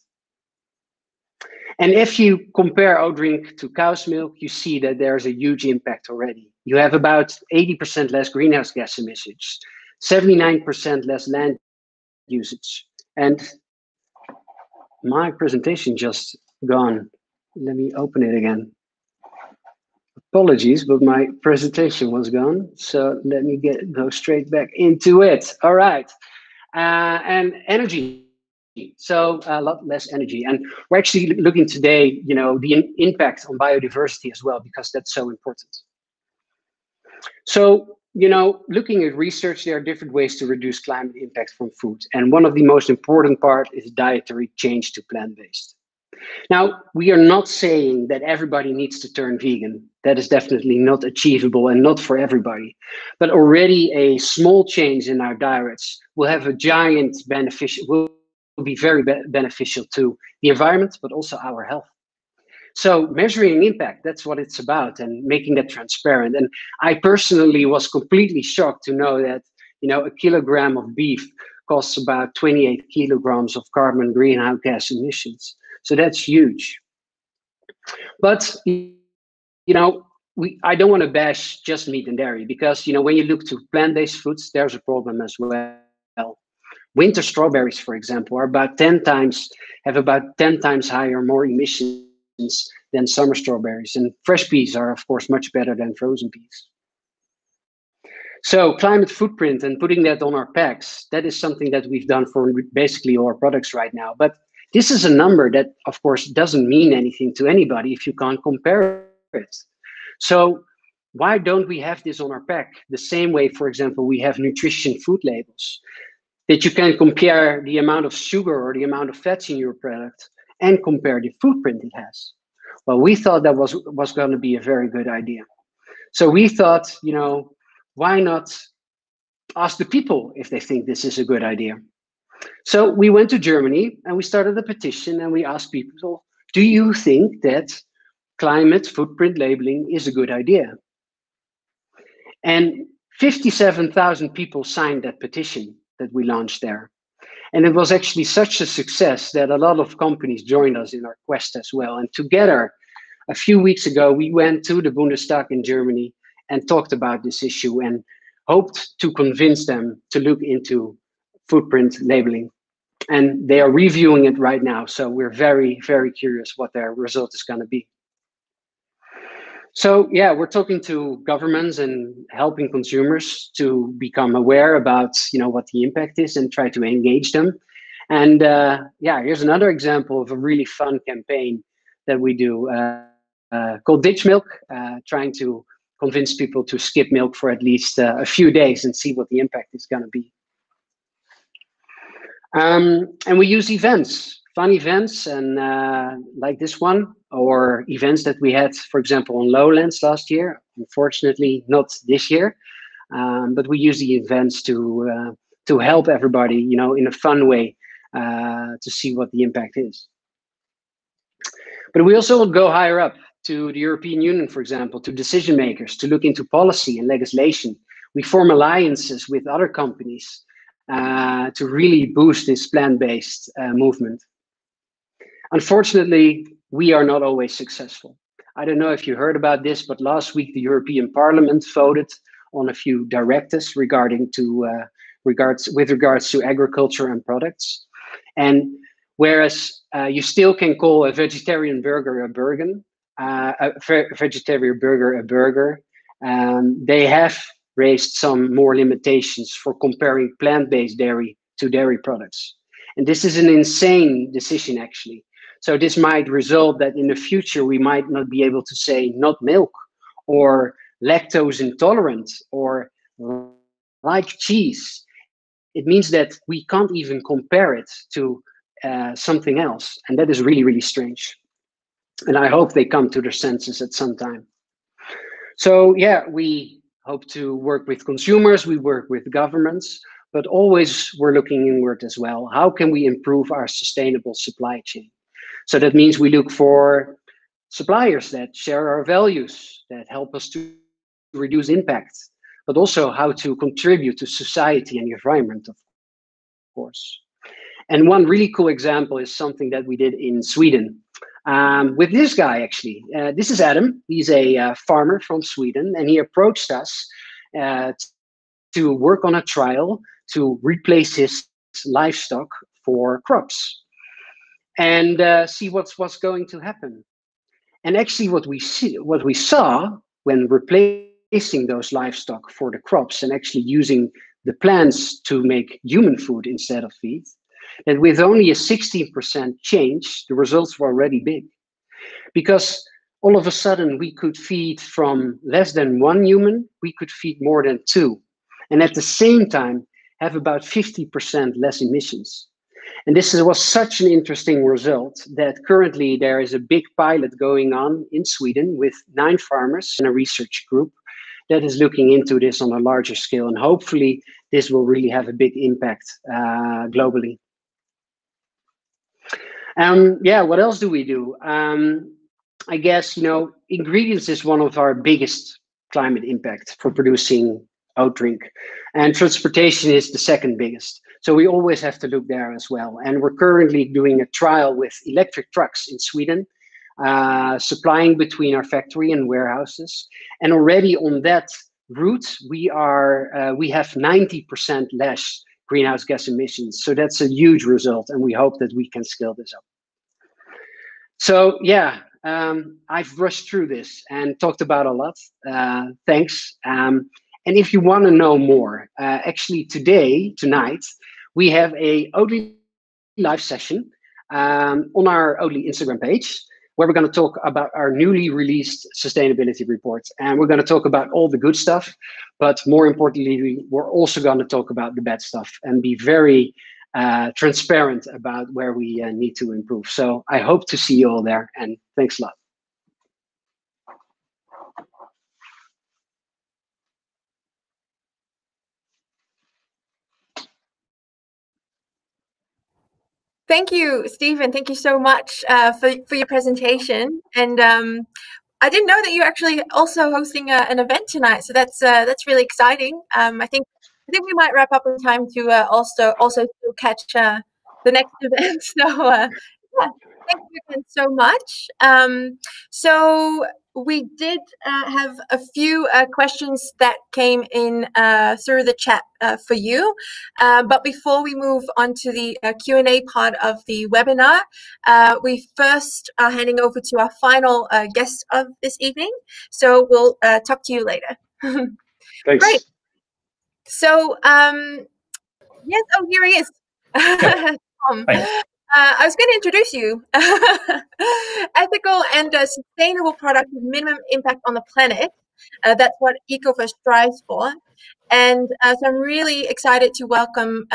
Speaker 4: And if you compare oat drink to cow's milk, you see that there's a huge impact already. You have about 80% less greenhouse gas emissions, 79% less land usage. And my presentation just gone. Let me open it again. Apologies, but my presentation was gone. So let me go straight back into it. All right. And energy. So a lot less energy. And we're actually looking today, the impact on biodiversity as well, because that's so important. So, looking at research, there are different ways to reduce climate impact from food. And one of the most important part is dietary change to plant-based. Now, we are not saying that everybody needs to turn vegan. That is definitely not achievable and not for everybody. But already a small change in our diets will have a giant beneficial, will be very beneficial to the environment, but also our health. So measuring impact, that's what it's about, and making that transparent. And I personally was completely shocked to know that, a kilogram of beef costs about 28 kilograms of carbon greenhouse gas emissions. So that's huge. But, I don't want to bash just meat and dairy, because, when you look to plant-based foods, there's a problem as well. Winter strawberries, for example, have about 10 times higher, more emissions than summer strawberries. And fresh peas are, of course, much better than frozen peas. So climate footprint and putting that on our packs, that is something that we've done for basically all our products right now. But this is a number that, of course, doesn't mean anything to anybody if you can't compare it. So why don't we have this on our pack? The same way, for example, we have nutrition food labels, that you can compare the amount of sugar or the amount of fats in your product and compare the footprint it has. Well, we thought that was going to be a very good idea. So we thought, why not ask the people if they think this is a good idea? So we went to Germany and we started a petition, and we asked people, do you think that climate footprint labeling is a good idea? And 57,000 people signed that petition that we launched there. And it was actually such a success that a lot of companies joined us in our quest as well. And together, a few weeks ago, we went to the Bundestag in Germany and talked about this issue and hoped to convince them to look into footprint labeling. And they are reviewing it right now. So we're very, very curious what their result is going to be. So yeah, we're talking to governments and helping consumers to become aware about, what the impact is and try to engage them. And here's another example of a really fun campaign that we do called Ditch Milk, trying to convince people to skip milk for at least a few days and see what the impact is going to be. And we use events, fun events, and like this one, or events that we had, for example, on Lowlands last year. Unfortunately, not this year, but we use the events to help everybody, in a fun way, to see what the impact is. But we also go higher up to the European Union, for example, to decision makers, to look into policy and legislation. We form alliances with other companies to really boost this plant-based movement. Unfortunately, we are not always successful. I don't know if you heard about this, but last week the European Parliament voted on a few directives with regards to agriculture and products. And whereas you still can call a vegetarian burger a burger, they have raised some more limitations for comparing plant-based dairy to dairy products. And this is an insane decision, actually. So this might result that in the future, we might not be able to say not milk or lactose intolerant or like cheese. It means that we can't even compare it to something else. And that is really, really strange. And I hope they come to their senses at some time. So yeah, we hope to work with consumers, we work with governments, but always we're looking inward as well. How can we improve our sustainable supply chain? So that means we look for suppliers that share our values, that help us to reduce impact, but also how to contribute to society and the environment, of course. And one really cool example is something that we did in Sweden. with this guy, actually. This is Adam. He's a farmer from Sweden, and he approached us to work on a trial to replace his livestock for crops and see what's going to happen. And actually, what we saw when replacing those livestock for the crops and actually using the plants to make human food instead of feed, that with only a 16% change, the results were already big. Because all of a sudden we could feed from less than 1 human, we could feed more than 2. And at the same time, have about 50% less emissions. And this was such an interesting result that currently there is a big pilot going on in Sweden with 9 farmers and a research group that is looking into this on a larger scale. And hopefully this will really have a big impact globally. Yeah, what else do we do? I guess, ingredients is one of our biggest climate impact for producing oat drink. And transportation is the second biggest. So we always have to look there as well. And we're currently doing a trial with electric trucks in Sweden, supplying between our factory and warehouses. And already on that route, we have 90% less greenhouse gas emissions. So that's a huge result, and we hope that we can scale this up. So yeah, I've rushed through this and talked about a lot. Thanks. And if you want to know more, actually tonight, we have a Oatly live session on our Oatly Instagram page, where we're going to talk about our newly released sustainability report. And we're going to talk about all the good stuff, but more importantly, we're also going to talk about the bad stuff and be very transparent about where we need to improve. So I hope to see you all there, and thanks a lot.
Speaker 2: Thank you, Stephen. Thank you so much for your presentation. And I didn't know that you're actually also hosting an event tonight, so that's really exciting. I think we might wrap up in time to also catch the next event. So yeah, thank you again so much. So we did have a few questions that came in through the chat for you. But before we move on to the Q&A part of the webinar, we first are handing over to our final guest of this evening. So we'll talk to you later.
Speaker 3: Thanks.
Speaker 2: Great. So, yes, oh, here he is. Tom. I was going to introduce you. Ethical and sustainable product with minimum impact on the planet. That's what Ecover strives for. And so I'm really excited to welcome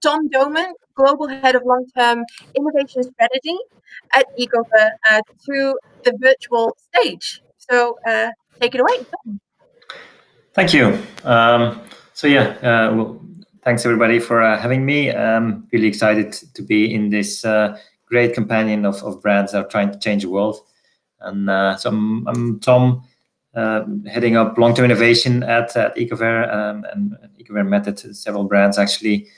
Speaker 2: Doman, Global Head of Long-Term Innovation Strategy at Ecover, to the virtual stage. So take it away.
Speaker 5: Thank you. So yeah, well, thanks everybody for having me. I'm really excited to be in this great companion of brands that are trying to change the world. And so I'm Tom, heading up long-term innovation at Ecover, and Ecover met several brands actually.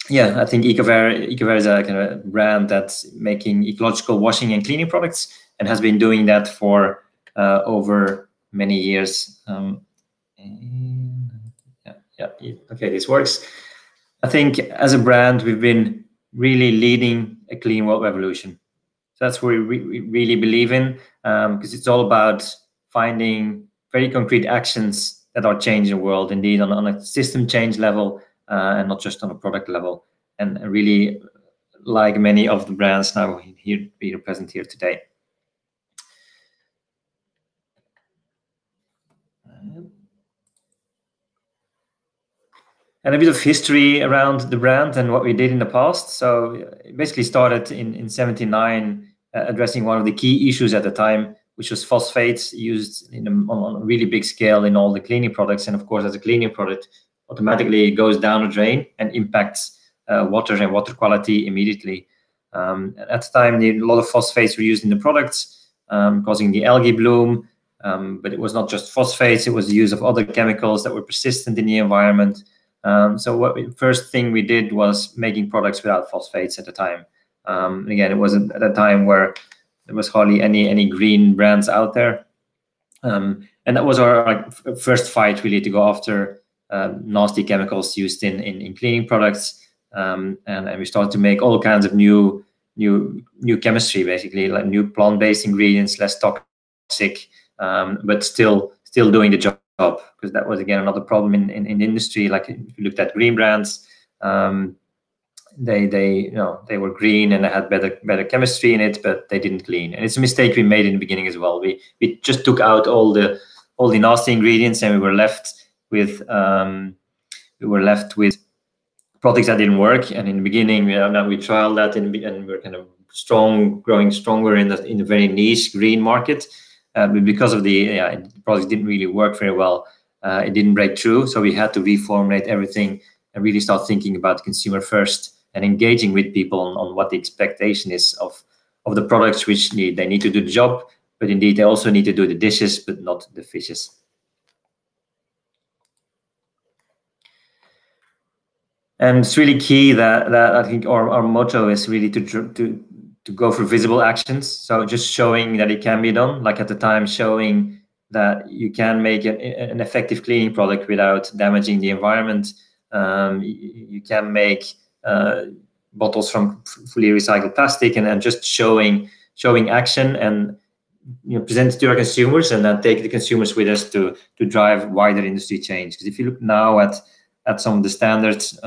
Speaker 5: Yeah, I think Ecover is a kind of brand that's making ecological washing and cleaning products, and has been doing that for over many years. Okay, this works. I think as a brand, we've been really leading a clean world revolution. So that's what we really believe in, because it's all about finding very concrete actions that are changing the world, indeed, on a system change level, and not just on a product level. And really, like many of the brands now here present here today. And a bit of history around the brand and what we did in the past. So it basically started in 79, addressing one of the key issues at the time, which was phosphates used on a really big scale in all the cleaning products. And of course, as a cleaning product, automatically it goes down a drain and impacts water and water quality immediately. At the time, a lot of phosphates were used in the products, causing the algae bloom. But it was not just phosphates, it was the use of other chemicals that were persistent in the environment. So first thing we did was making products without phosphates at the time. Again, it wasn't at a time where there was hardly any green brands out there. And that was our first fight, really, to go after nasty chemicals used in cleaning products. And we started to make all kinds of new chemistry, basically, like new plant-based ingredients, less toxic, but still doing the job, because that was, again, another problem in the industry. Like, if you looked at green brands, they were green and they had better chemistry in it, but they didn't clean. And it's a mistake we made in the beginning as well. We just took out all the nasty ingredients, and we were left with products that didn't work. And in the beginning, we trialed that, and we're kind of growing stronger in the very niche green market. But because of the products didn't really work very well, it didn't break through. So we had to reformulate everything and really start thinking about the consumer first, and engaging with people on what the expectation is of the products, which they need to do the job, but indeed they also need to do the dishes, but not the fishes. And it's really key that I think our motto is really to go for visible actions. So just showing that it can be done, like at the time, showing that you can make an effective cleaning product without damaging the environment. You can make bottles from fully recycled plastic, and just showing action, and present it to our consumers, and then take the consumers with us to drive wider industry change. Because if you look now at some of the standards,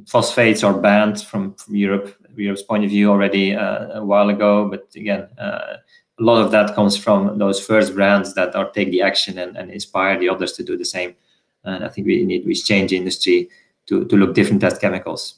Speaker 5: phosphates are banned from Europe's point of view already a while ago. But again, a lot of that comes from those first brands that take the action and inspire the others to do the same. And I think we change the industry to look different at chemicals.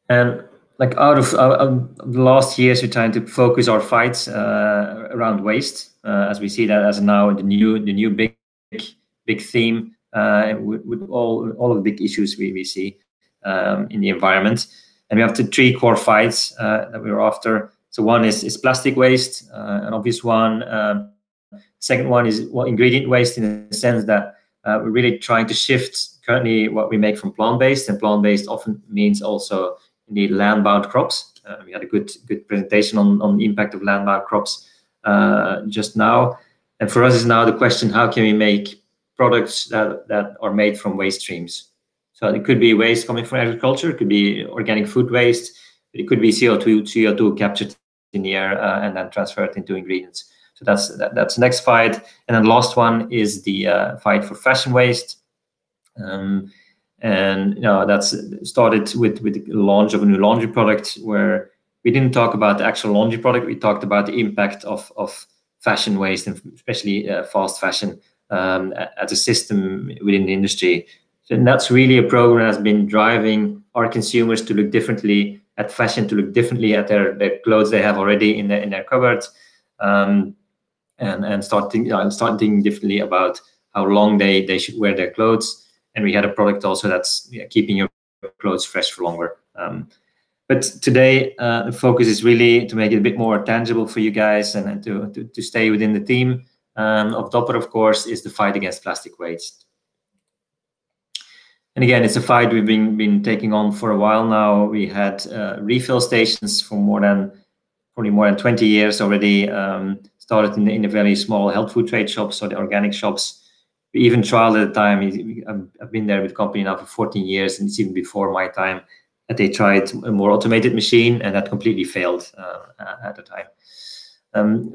Speaker 5: And like out of the last years, we're trying to focus our fights around waste, as we see that as now the new big theme with all of the big issues we see in the environment. And we have the three core fights that we're after. So one is plastic waste, an obvious one. Second one is ingredient waste, in the sense that we're really trying to shift currently what we make from plant-based, and plant-based often means also indeed land-bound crops. We had a good presentation on the impact of land-bound crops just now. And for us is now the question, how can we make products that are made from waste streams? So it could be waste coming from agriculture, it could be organic food waste, it could be CO2 captured in the air and then transferred into ingredients. So that's the next fight. And then the last one is the fight for fashion waste. And that's started with the launch of a new laundry product, where we didn't talk about the actual laundry product. We talked about the impact of fashion waste, and especially fast fashion as a system within the industry. And that's really a program that's been driving our consumers to look differently at fashion, to look differently at their clothes they have already in their cupboards, and start thinking differently about how long they should wear their clothes. And we had a product also that's keeping your clothes fresh for longer. But today, the focus is really to make it a bit more tangible for you guys, and to stay within the theme of Dopper, of course, is the fight against plastic waste. And again, it's a fight we've been taking on for a while now. We had refill stations for probably more than 20 years already. Started in the very small health food trade shops, or the organic shops. We even trialed at the time. I've been there with the company now for 14 years, and it's even before my time that they tried a more automated machine, and that completely failed at the time.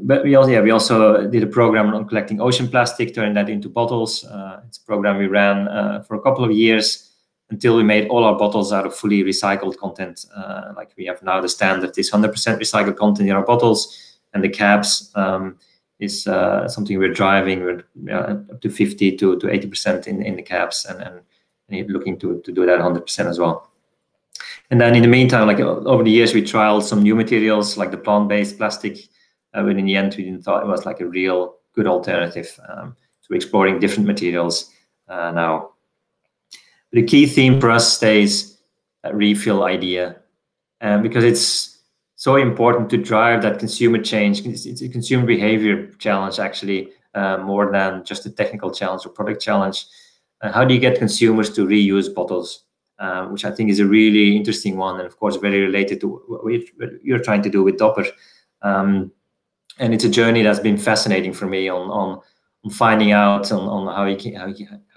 Speaker 5: But we also did a program on collecting ocean plastic, turned that into bottles. It's a program we ran for a couple of years until we made all our bottles out of fully recycled content. Like we have now, the standard is 100% recycled content in our bottles, and the caps is something we're driving. We're up to 50 to 80% in the caps, and looking to do that 100% as well. And then in the meantime, like over the years, we trialed some new materials like the plant-based plastic. But in the end, we didn't thought it was like a real good alternative. So we're exploring different materials now. But the key theme for us stays that refill idea, because it's so important to drive that consumer change. It's a consumer behavior challenge, actually, more than just a technical challenge or product challenge. How do you get consumers to reuse bottles? which I think is a really interesting one, and of course very related to what you're trying to do with Dopper. And it's a journey that's been fascinating for me on finding out on how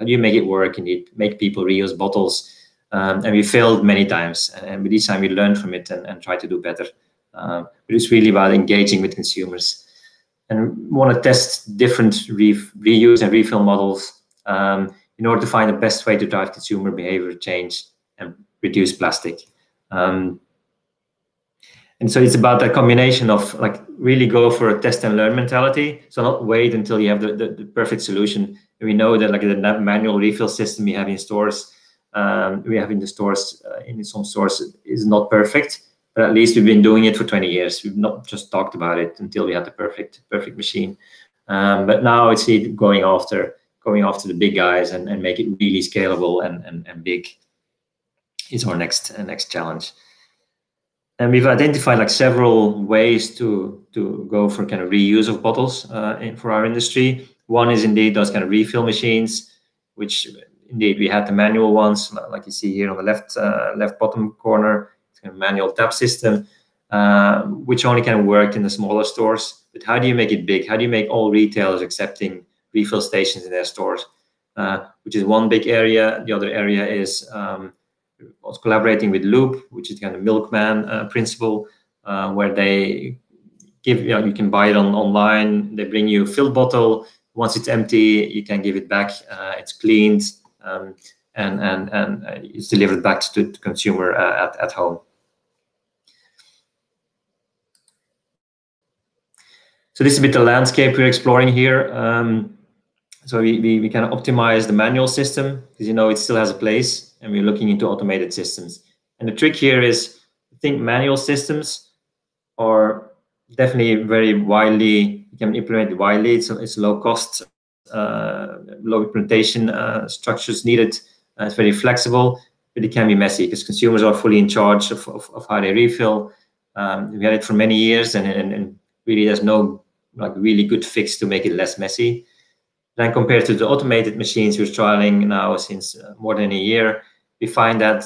Speaker 5: do you make it work and make people reuse bottles. And we failed many times, and with each time we learned from it and try to do better. But it's really about engaging with consumers, and we want to test different reuse and refill models in order to find the best way to drive consumer behavior change and reduce plastic. And so it's about that combination of like really go for a test and learn mentality. So not wait until you have the perfect solution. And we know that like the manual refill system we have in stores, in some stores is not perfect, but at least we've been doing it for 20 years. We've not just talked about it until we had the perfect machine. But now it's going after the big guys and make it really scalable and big is our next challenge. And we've identified like several ways to go for kind of reuse of bottles for our industry. One is indeed those kind of refill machines, which indeed we had the manual ones, like you see here on the left bottom corner. It's kind of manual tap system, which only kind of worked in the smaller stores. But how do you make it big? How do you make all retailers accepting refill stations in their stores? Which is one big area. The other area is also collaborating with Loop, which is kind of milkman principle, where they give, you can buy it online. They bring you a filled bottle. Once it's empty, you can give it back. It's cleaned and it's delivered back to the consumer at home. So this is a bit the landscape we're exploring here. So we kind of optimize the manual system because it still has a place, and we're looking into automated systems. And the trick here is, I think manual systems are definitely very widely, you can implement it widely. It's low cost, low implementation structures needed. It's very flexible, but it can be messy because consumers are fully in charge of how they refill. We had it for many years, and really there's no like really good fix to make it less messy. Then compared to the automated machines we're trialing now since more than a year, we find that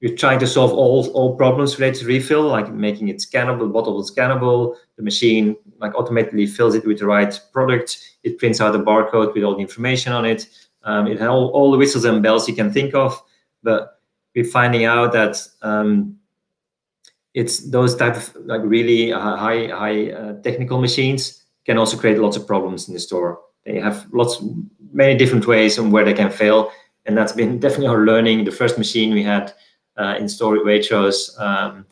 Speaker 5: we're trying to solve all problems related to refill, like making it scannable, bottle scannable. The machine like automatically fills it with the right product. It prints out a barcode with all the information on it. It has all the whistles and bells you can think of, but we're finding out that it's those type of like really high technical machines can also create lots of problems in the store. They have many different ways on where they can fail, and that's been definitely our learning. The first machine we had in store at Waitrose,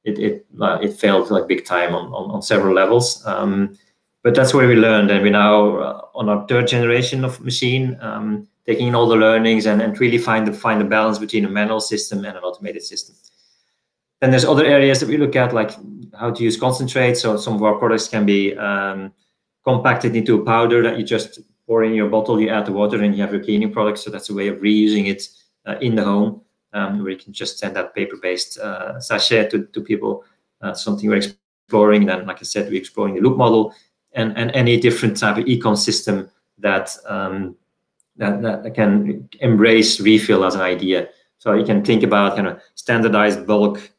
Speaker 5: it failed like big time on several levels. But that's where we learned, and we're now on our third generation of machine, taking in all the learnings and really find the balance between a manual system and an automated system. Then there's other areas that we look at, like how to use concentrate. So some of our products can be compacted into a powder that you just pour in your bottle, you add the water, and you have your cleaning product. So that's a way of reusing it in the home, where you can just send that paper-based sachet to people. Something we're exploring. And then, like I said, we're exploring the Loop model and any different type of e-com system that can embrace refill as an idea. So you can think about kind of standardized bulk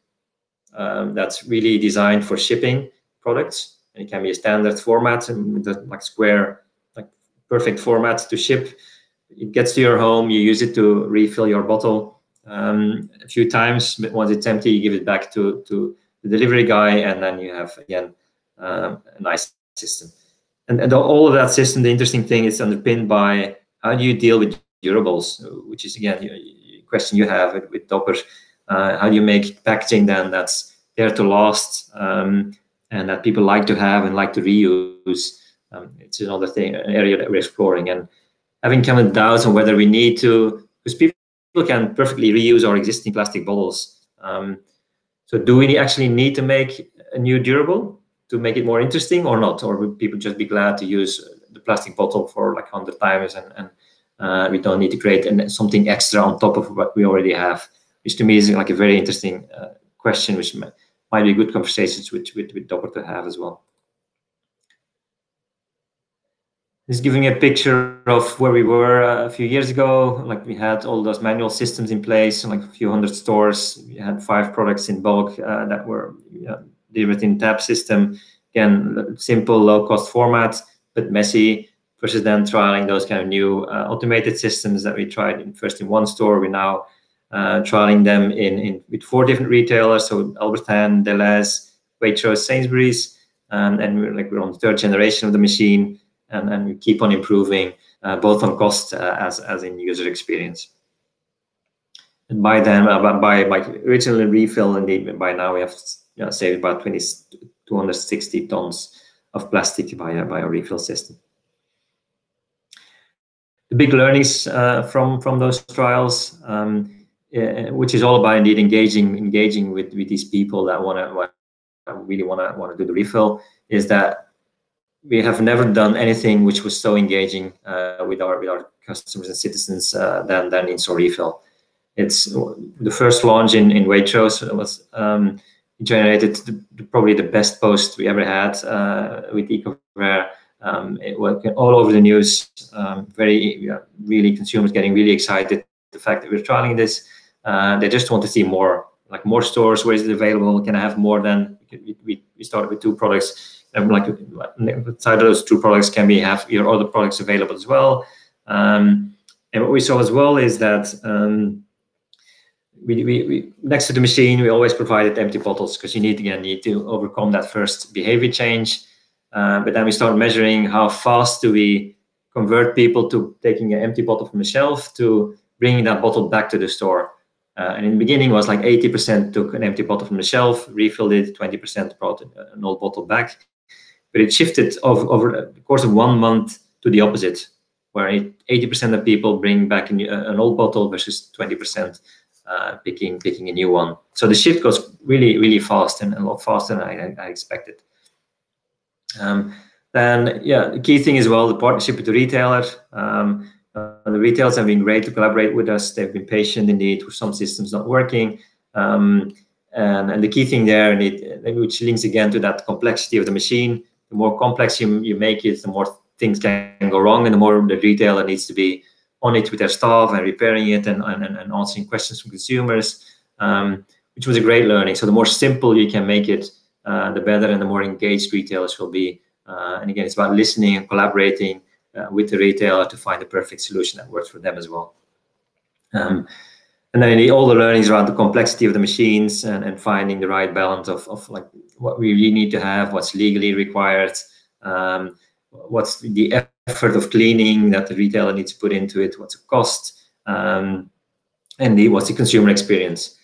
Speaker 5: that's really designed for shipping products. It can be a standard format, like square, like perfect format to ship. It gets to your home, you use it to refill your bottle a few times, but once it's empty, you give it back to the delivery guy, and then you have, again, a nice system. And all of that system, the interesting thing is underpinned by how do you deal with durables, which is, again, a question you have with Dopper. How do you make packaging then that's there to last, and that people like to have and like to reuse? It's another thing, an area that we're exploring, and having come with doubts on whether we need to, because people can perfectly reuse our existing plastic bottles. So do we actually need to make a new durable to make it more interesting or not? Or would people just be glad to use the plastic bottle for like 100 times and we don't need to create something extra on top of what we already have? Which to me is like a very interesting question, which might be good conversations with Dopper to have as well. This is giving a picture of where we were a few years ago. Like we had all those manual systems in place, like a few hundred stores. We had 5 products in bulk that were delivered in tab system. Again, simple, low-cost format, but messy. Versus then trialing those kind of new automated systems that we tried first in 1 store. We're now trialing them with 4 different retailers. So Albert Heijn, Deleuze, Waitrose, Sainsbury's, and we're on the 3rd generation of the machine. And we keep on improving both on cost as in user experience. And by then, by original refill, indeed, by now we have saved about 260 tons of plastic by a refill system. The big learnings from those trials, which is all about indeed engaging with these people that really want to do the refill, is that we have never done anything which was so engaging with our customers and citizens than Ynzo refill. It's the first launch in Waitrose. It was generated probably the best post we ever had with Ecover. It went all over the news. Really consumers getting really excited. The fact that we're trialing this, they just want to see more, like more stores. Where is it available? Can I have more than? We started with 2 products. And like inside those 2 products, can we have your other products available as well? And what we saw as well is that we next to the machine, we always provided empty bottles because you need to overcome that first behavior change. But then we start measuring how fast do we convert people to taking an empty bottle from the shelf to bringing that bottle back to the store. And in the beginning, it was like 80% took an empty bottle from the shelf, refilled it, 20% brought an old bottle back. But it shifted over the course of 1 month to the opposite, where 80% of people bring back an old bottle versus 20% picking a new one. So the shift goes really, really fast and a lot faster than I expected. Then, the key thing as well, the partnership with the retailer. The retailers have been great to collaborate with us. They've been patient indeed with some systems not working. And the key thing there, which links again to that complexity of the machine, the more complex you make it, the more things can go wrong, and the more the retailer needs to be on it with their staff and repairing it and answering questions from consumers, which was a great learning. So the more simple you can make it, the better, and the more engaged retailers will be. And again, it's about listening and collaborating with the retailer to find the perfect solution that works for them as well. And then all the learnings around the complexity of the machines and finding the right balance of like what we really need to have, what's legally required, what's the effort of cleaning that the retailer needs to put into it, what's the cost, and what's the consumer experience.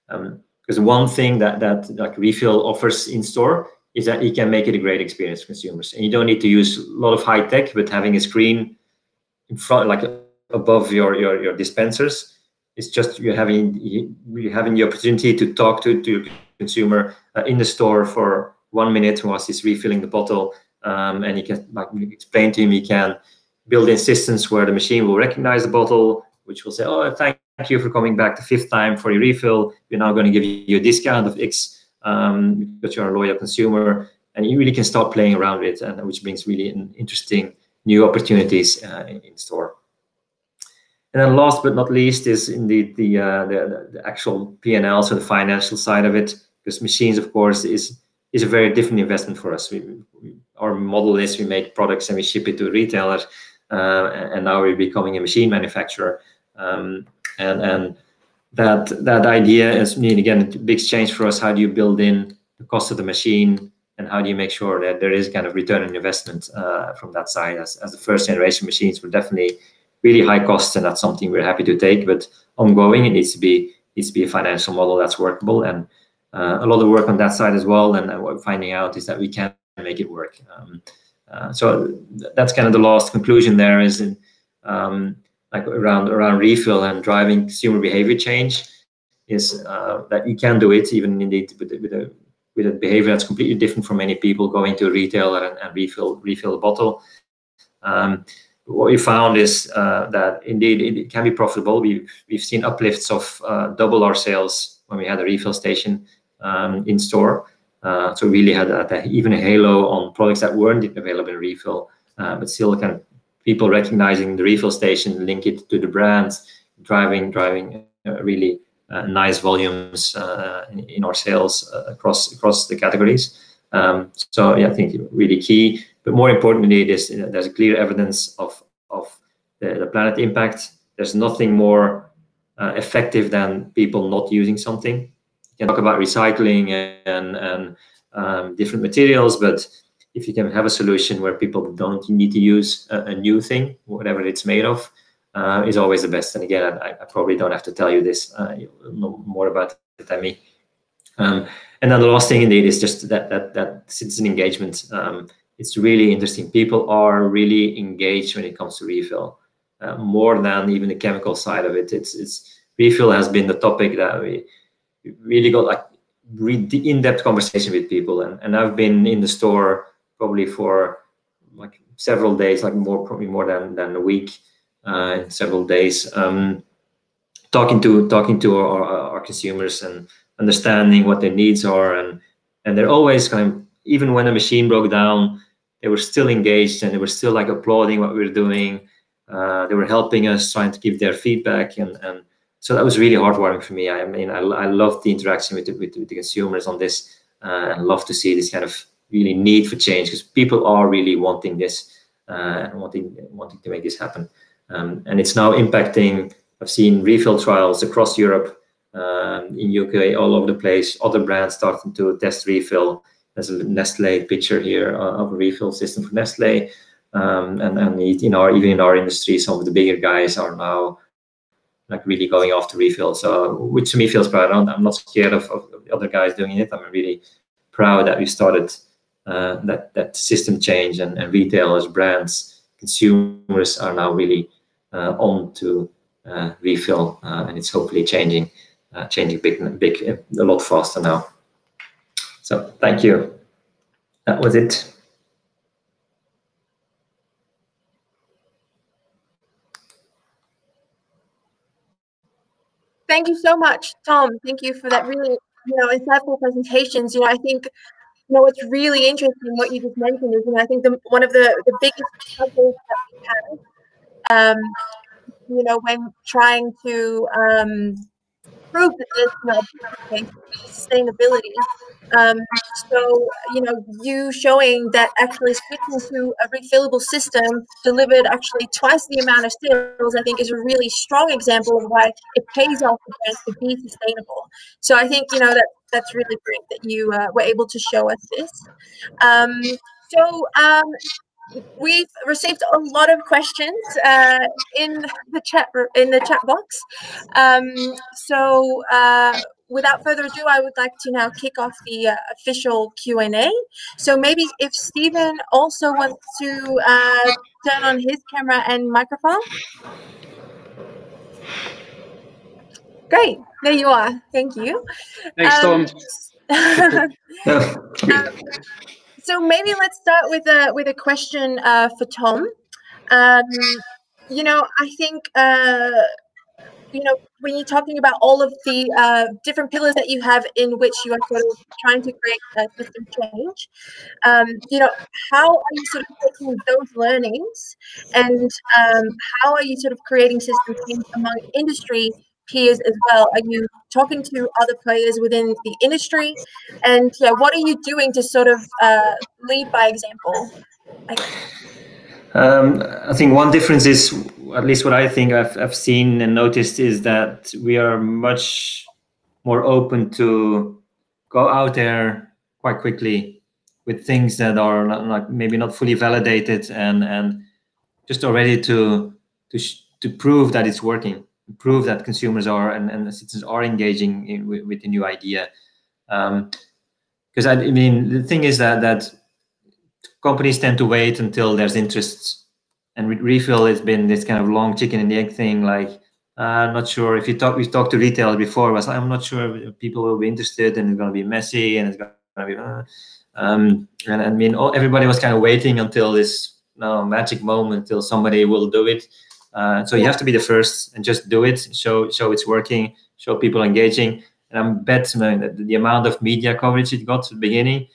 Speaker 5: Because one thing that like refill offers in store is that you can make it a great experience for consumers, and you don't need to use a lot of high tech, but having a screen in front, like above your dispensers. It's just you're having the opportunity to talk to your consumer in the store for 1 minute whilst he's refilling the bottle, and you can explain to him. You can build in systems where the machine will recognize the bottle, which will say, "Oh, thank you for coming back the 5th time for your refill. We're now going to give you a discount of X because you're a loyal consumer." And you really can start playing around with it, and which brings really interesting new opportunities in store. And then last but not least is indeed the actual P&L, so the financial side of it, because machines, of course, is a very different investment for us. Our model is we make products and we ship it to a retailer, and now we're becoming a machine manufacturer. And that idea is, again, a big change for us. How do you build in the cost of the machine, and how do you make sure that there is kind of return on investment from that side? As the first generation machines were definitely really high costs, and that's something we're happy to take. But ongoing, it needs to be a financial model that's workable, and a lot of work on that side as well. And what we're finding out is that we can make it work. So that's kind of the last conclusion there is like around refill and driving consumer behavior change is that you can do it even indeed with a behavior that's completely different from many people going to a retailer and refill the bottle. What we found is that indeed it can be profitable. We've seen uplifts of double our sales when we had a refill station in store. So we really had even a halo on products that weren't available in refill but still kind of people recognizing the refill station, link it to the brand, driving really nice volumes in our sales across the categories. So yeah, I think really key. But more importantly, there's a clear evidence of the planet impact. There's nothing more effective than people not using something. You can talk about recycling and different materials, but if you can have a solution where people don't need to use a new thing, whatever it's made of, is always the best. And again, I probably don't have to tell you this. You know more about it than me. And then the last thing indeed is just that citizen engagement. It's really interesting. People are really engaged when it comes to refill, more than even the chemical side of it. It's refill has been the topic that we really got like in-depth conversation with people. And I've been in the store probably for like several days, like probably more than a week, in several days, talking to our consumers and understanding what their needs are, and they're always kind of, even when a machine broke down, they were still engaged and they were still like applauding what we were doing. They were helping us, trying to give their feedback, and so that was really heartwarming for me. I mean, I love the interaction with the consumers on this, and love to see this kind of really need for change, because people are really wanting this and wanting to make this happen. And it's now impacting. I've seen refill trials across Europe, in UK, all over the place. Other brands starting to test refill. There's a Nestle picture here of a refill system for Nestle, and even in our industry, some of the bigger guys are now like really going after refill. So, which to me feels proud. I'm not scared of the other guys doing it. I'm really proud that we started that system change, and retailers, brands, consumers are now really on to refill, and it's hopefully changing big a lot faster now. So thank you. That was it.
Speaker 2: Thank you so much, Tom. Thank you for that really, insightful presentations. I think, what's really interesting, what you just mentioned is, I think one of the biggest struggles that we have, when trying to prove that there's sustainability. So, you showing that actually switching to a refillable system delivered actually twice the amount of sales, I think is a really strong example of why it pays off to be sustainable. So I think, that's really great that you were able to show us this. We've received a lot of questions in the chat box. Without further ado, I would like to now kick off the official Q&A. So maybe if Stephen also wants to turn on his camera and microphone. Great, there you are. Thank you.
Speaker 4: Thanks, Tom.
Speaker 2: So maybe let's start with a question for Tom. I think when you're talking about all of the different pillars that you have in which you are sort of trying to create a system change, how are you sort of taking those learnings, and how are you sort of creating system change among industry peers as well? Are you talking to other players within the industry, and what are you doing to sort of lead by example?
Speaker 5: I think one difference is, at least what I think I've seen and noticed, is that we are much more open to go out there quite quickly with things that are maybe not fully validated, and just already to prove that it's working, prove that consumers are and the citizens are engaging with the new idea. Because I mean, the thing is that companies tend to wait until there's interest, and refill has been this kind of long chicken and the egg thing. Like, I'm not sure if we've talked to retailers before. Was I'm not sure if people will be interested, and it's going to be messy, and it's going to be. And I mean, everybody was kind of waiting until this magic moment, till somebody will do it. So you have to be the first and just do it. Show it's working. Show people engaging. And I bet that the amount of media coverage it got at the beginning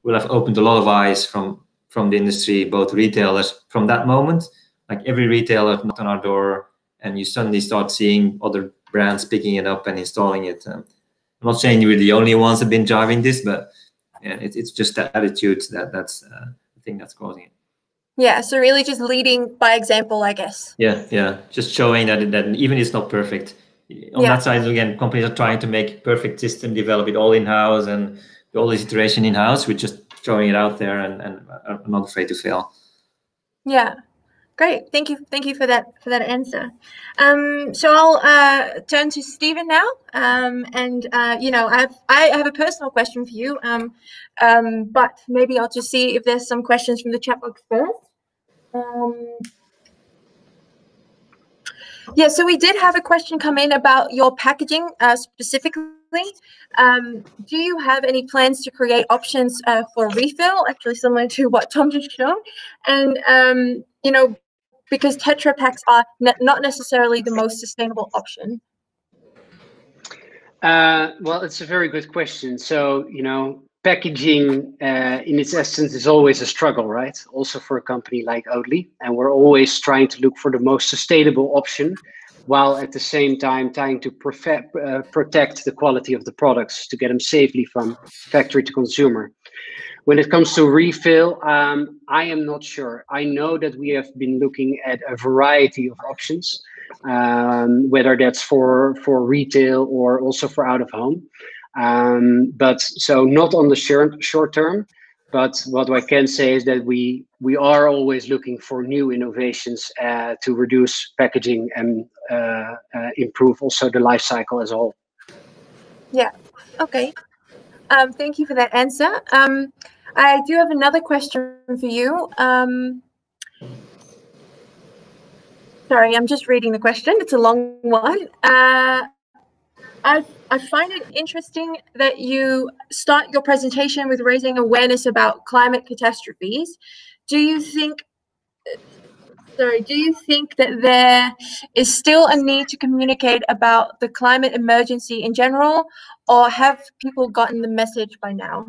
Speaker 5: will have opened a lot of eyes from from the industry, both retailers. From that moment, like every retailer knocked on our door, and you suddenly start seeing other brands picking it up and installing it. I'm not saying we're the only ones that have been driving this, but yeah, it's just the attitude that's the thing that's causing it.
Speaker 2: Yeah, so really just leading by example, I guess.
Speaker 5: Yeah, just showing that even it's not perfect. On that side, again, companies are trying to make perfect system, develop it all in-house, and do all this iteration in-house. We're just throwing it out there and are not afraid to fail.
Speaker 2: Yeah, great. Thank you for that answer. So I'll turn to Stephen now. And you know, I have a personal question for you. But maybe I'll just see if there's some questions from the chat box first. Yeah, so we did have a question come in about your packaging specifically. Do you have any plans to create options for refill, actually similar to what Tom just showed? And, you know, because Tetra Paks are not necessarily the most sustainable option.
Speaker 4: Well, it's a very good question. So, you know, packaging in its essence is always a struggle, right? Also for a company like Oatly. And we're always trying to look for the most sustainable option, while at the same time trying to protect the quality of the products to get them safely from factory to consumer. When it comes to refill, I am not sure. I know that we have been looking at a variety of options, whether that's for retail or also for out of home. But so not on the short term, but what I can say is that we are always looking for new innovations to reduce packaging and improve also the life cycle as a whole.
Speaker 2: Yeah, okay. Thank you for that answer. I do have another question for you. Sorry, I'm just reading the question. It's a long one. I find it interesting that you start your presentation with raising awareness about climate catastrophes. Do you think that there is still a need to communicate about the climate emergency in general, or have people gotten the message by now?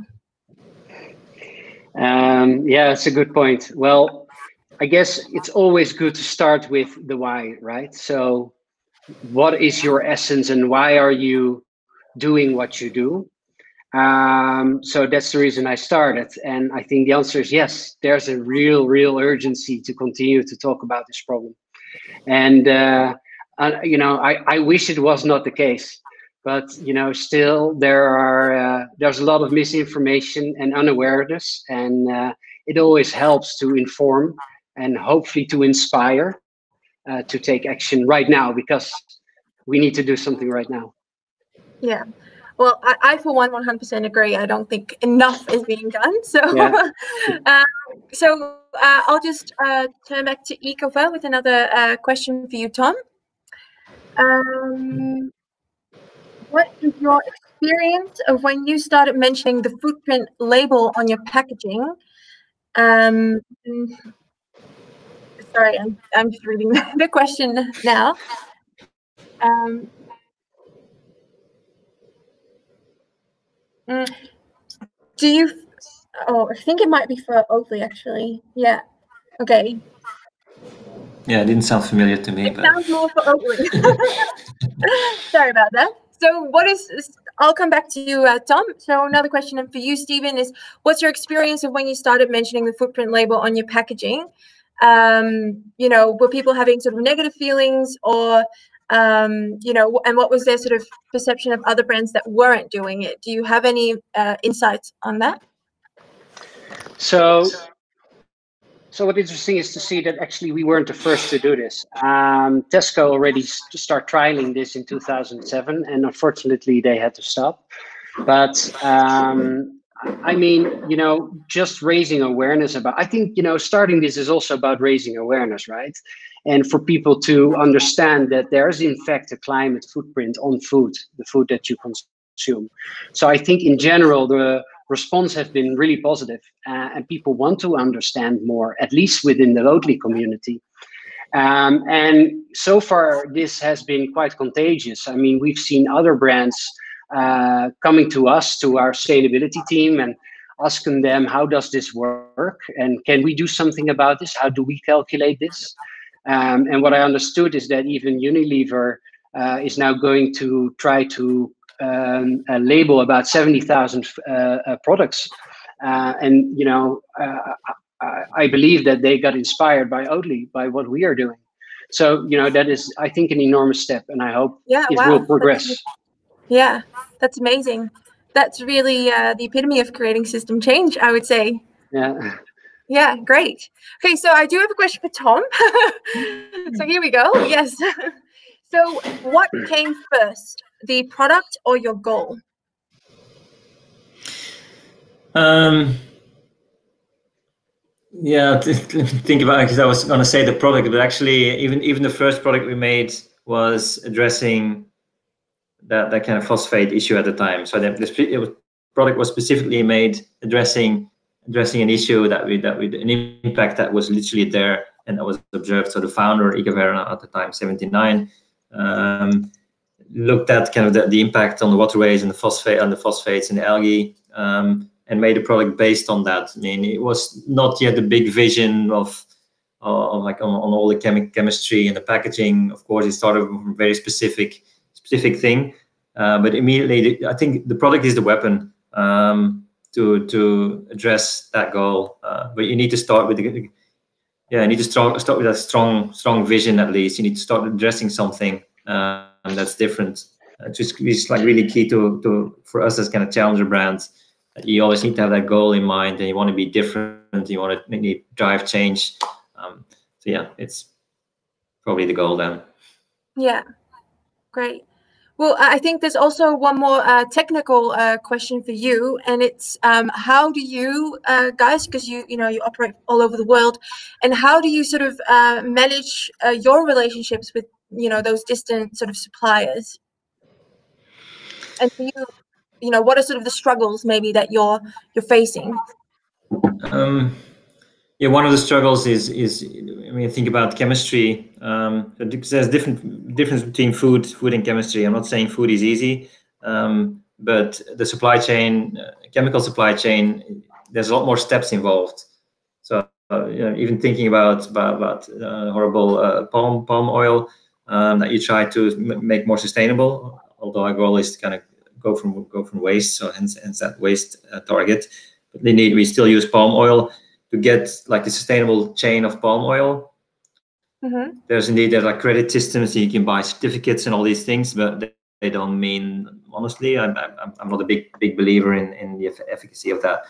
Speaker 4: Yeah, that's a good point. Well, I guess it's always good to start with the why, right? So what is your essence and why are you doing what you do? So that's the reason I started. And I think the answer is yes, there's a real urgency to continue to talk about this problem. And, you know, I wish it was not the case. But, you know, still there's a lot of misinformation and unawareness, and it always helps to inform and hopefully to inspire to take action right now, because we need to do something right now.
Speaker 2: Yeah. Well, I for one 100% agree. I don't think enough is being done. So, yeah. I'll just turn back to Ecover with another question for you, Tom. What is your experience of when you started mentioning the footprint label on your packaging? Sorry, I'm just reading the question now. Do you? Oh, I think it might be for Oatly, actually. Yeah. Okay.
Speaker 5: Yeah, it didn't sound familiar to me.
Speaker 2: It sounds more for Oatly. Sorry about that. So I'll come back to you, Tom. So another question for you, Stephen, is what's your experience of when you started mentioning the footprint label on your packaging? You know, were people having sort of negative feelings, or, you know, and what was their sort of perception of other brands that weren't doing it? Do you have any insights on that?
Speaker 4: So what's interesting is to see that actually we weren't the first to do this. Tesco already started trialing this in 2007, and unfortunately they had to stop. But I mean, you know, just raising awareness about, I think, you know, starting this is also about raising awareness, right? And for people to understand that there is in fact a climate footprint on food, the food that you consume. So I think in general, the response has been really positive, and people want to understand more, at least within the Oatly community. And so far, this has been quite contagious. I mean, we've seen other brands coming to us, to our sustainability team, and asking them, how does this work? work? And can we do something about this? How do we calculate this? And what I understood is that even Unilever is now going to try to label about 70,000 products. And, you know, I believe that they got inspired by Oatly, by what we are doing. So, you know, that is, I think, an enormous step, and I hope it will progress.
Speaker 2: Yeah, that's amazing. That's really the epitome of creating system change, I would say.
Speaker 4: Yeah.
Speaker 2: Yeah, great. Okay, so I do have a question for Tom. So here we go. Yes. So what came first, the product or your goal?
Speaker 5: Yeah, think about it, because I was going to say the product, but actually, even the first product we made was addressing that kind of phosphate issue at the time. So the product was specifically made addressing an issue an impact that was literally there and that was observed. So the founder, Ecover, at the time, 79, looked at kind of the impact on the waterways and the phosphates and the algae, and made a product based on that. I mean, it was not yet a big vision of like on all the chemistry and the packaging. Of course, it started from a very specific thing, but immediately I think the product is the weapon to address that goal. But you need to start with start with a strong vision. At least you need to start addressing something that's different. It's like really key for us as kind of challenger brands. You always need to have that goal in mind, and you want to be different. You want to drive change. So yeah, it's probably the goal then.
Speaker 2: Yeah, great. Well, I think there's also one more technical question for you, and it's how do you guys, because you operate all over the world, and how do you sort of manage your relationships with those distant sort of suppliers? And do you what are sort of the struggles maybe that you're facing?
Speaker 5: Yeah, one of the struggles is I mean, think about chemistry. There's difference between food and chemistry. I'm not saying food is easy, but the supply chain, chemical supply chain, there's a lot more steps involved. So even thinking about horrible palm oil that you try to make more sustainable. Although our goal is to kind of go from waste, so hence that waste target. But we still use palm oil to get like the sustainable chain of palm oil. Mm-hmm. There's like credit systems, so you can buy certificates and all these things, but they don't mean, honestly, I'm not a big believer in the efficacy of that.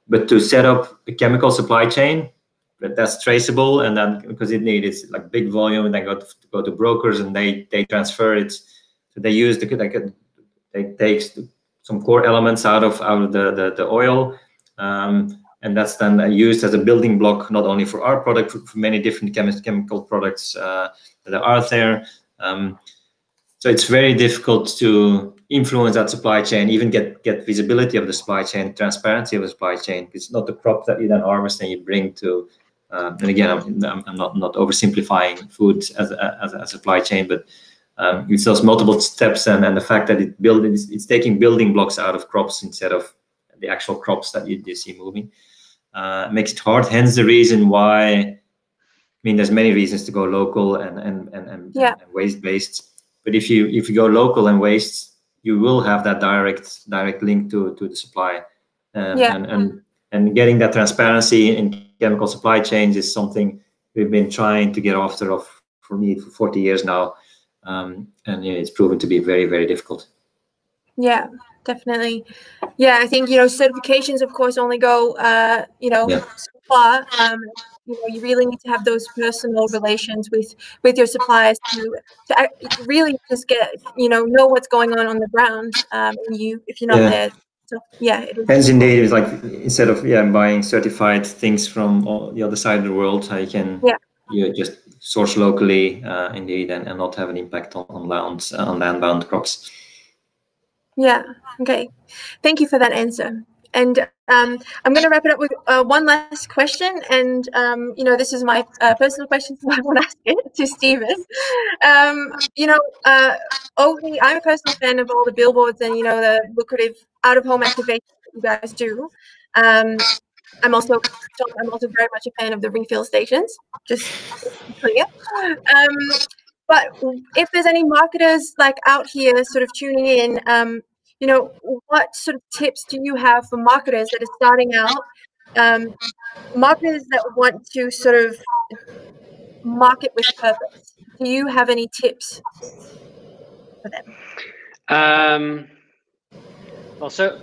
Speaker 5: But to set up a chemical supply chain that's traceable, and then because it needs like big volume, and then go to brokers, and they transfer it. So they use they take some core elements out of the oil. And that's then used as a building block, not only for our product, for many different chemical products that are out there. So it's very difficult to influence that supply chain, even get visibility of the supply chain, transparency of the supply chain. It's not the crop that you then harvest and you bring to. And again, I'm not oversimplifying food as a supply chain, but it's those multiple steps and the fact that it's taking building blocks out of crops instead of the actual crops that you see moving. Makes it hard. Hence the reason why. I mean, there's many reasons to go local and waste based. But if you go local and waste, you will have that direct link to the supply. And getting that transparency in chemical supply chains is something we've been trying to get after for 40 years now, and it's proven to be very, very difficult.
Speaker 2: Yeah. Definitely. Yeah, I think, certifications, of course, only go, so far. You really need to have those personal relations with your suppliers to really just get, know what's going on the ground. If you're not there. So, yeah.
Speaker 5: Hence, indeed, it's like instead of buying certified things from the other side of the world, how you can you just source locally, indeed, and not have an impact on land-bound crops.
Speaker 2: Yeah. Okay. Thank you for that answer. And I'm going to wrap it up with one last question. And, this is my personal question, so I want to ask it to Steven. Oatly, I'm a personal fan of all the billboards and, the lucrative out-of-home activation that you guys do. I'm also laptop, I'm also very much a fan of the refill stations, just to be clear. But if there's any marketers like out here sort of tuning in, you know, what sort of tips do you have for marketers that are starting out, marketers that want to sort of market with purpose? Do you have any tips for them?
Speaker 4: Well, so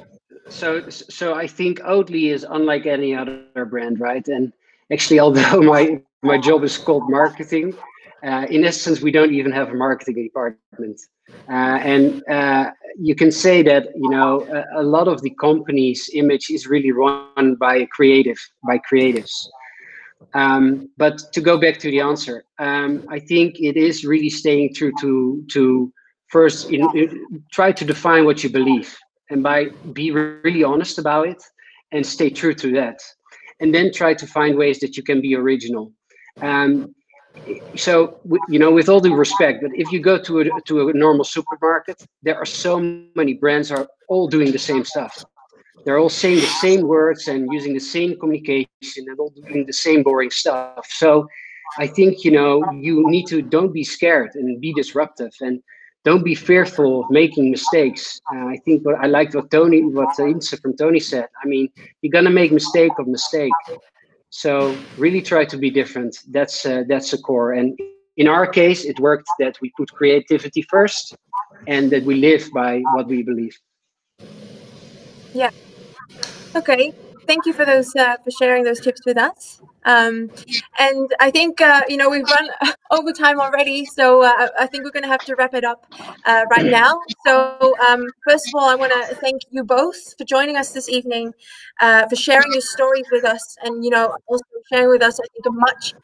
Speaker 4: I think Oatly is unlike any other brand, right? And actually, although my job is called marketing, in essence, we don't even have a marketing department. And you can say that, you know, a lot of the company's image is really run by creatives. But to go back to the answer, I think it is really staying true to first try to define what you believe, and be really honest about it and stay true to that, and then try to find ways that you can be original. So, you know, with all due respect, but if you go to a normal supermarket, there are so many brands are all doing the same stuff. They're all saying the same words and using the same communication and all doing the same boring stuff. So I think, you know, you need to, don't be scared and be disruptive, and don't be fearful of making mistakes. I think what I liked what Ynzo from Tony said. I mean, you're gonna make mistake of mistake. So really try to be different. That's the core. And in our case, it worked that we put creativity first, and that we live by what we believe.
Speaker 2: Yeah. Okay. Thank you for those for sharing those tips with us. And I think you know, we've run over time already, so I think we're going to have to wrap it up right now. So first of all, I want to thank you both for joining us this evening, for sharing your stories with us, and you know, also sharing with us, I think, a much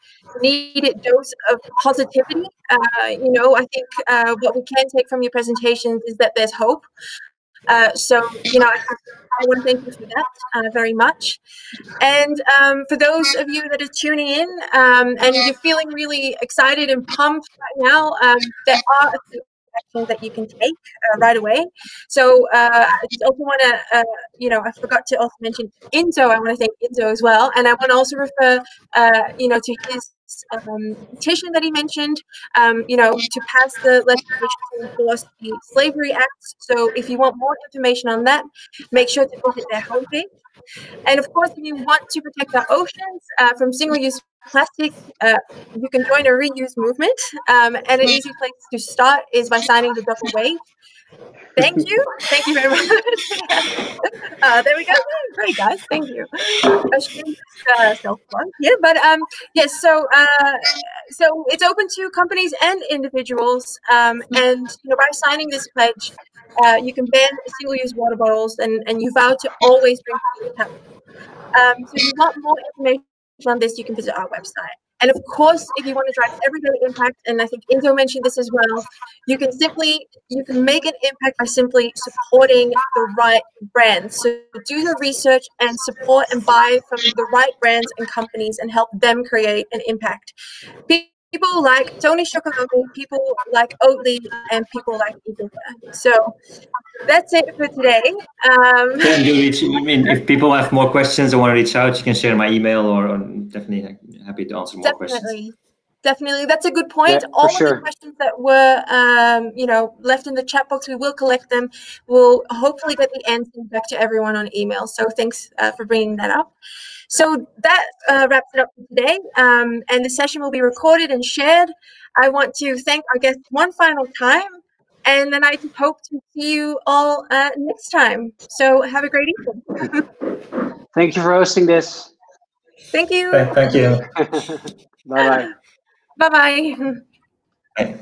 Speaker 2: needed dose of positivity. You know, I think what we can take from your presentations is that there's hope. So, you know, I want to thank you for that very much. And for those of you that are tuning in and you're feeling really excited and pumped right now, there are a few actions that you can take right away. So I just also want to, you know, I forgot to also mention Ynzo. I want to thank Ynzo as well. And I want to also refer, you know, to his petition that he mentioned, you know, to pass the legislation to enforce the Slavery Act. So if you want more information on that, make sure to visit their homepage. And of course, if you want to protect our oceans from single-use plastic, you can join a reuse movement. And an easy place to start is by signing the Dopper Wave. Thank you. Thank you very much. There we go. Great, guys. Thank you. Self-plug. Yeah, but yes. So it's open to companies and individuals. And you know, by signing this pledge, you can ban single-use water bottles, and you vow to always drink from the tap. So if you want more information on this, you can visit our website. And of course, if you want to drive everyday impact, and I think Ynzo mentioned this as well, you can make an impact by simply supporting the right brands. So do the research and support and buy from the right brands and companies and help them create an impact. People like Tony Chocolonely, people like Oatly, and people like Ecover. So that's it for today.
Speaker 5: I mean, if people have more questions or want to reach out, you can share my email, or definitely happy to answer more questions.
Speaker 2: Definitely, that's a good point.
Speaker 4: Yeah,
Speaker 2: all of the questions that were, you know, left in the chat box, we will collect them. We'll hopefully get the answers back to everyone on email. So thanks for bringing that up. So that wraps it up for today. And the session will be recorded and shared. I want to thank our guests one final time. And then I just hope to see you all next time. So have a great evening.
Speaker 4: Thank you for hosting this.
Speaker 2: Thank you.
Speaker 5: Thank you.
Speaker 4: Bye-bye.
Speaker 2: Bye-bye.
Speaker 5: Bye.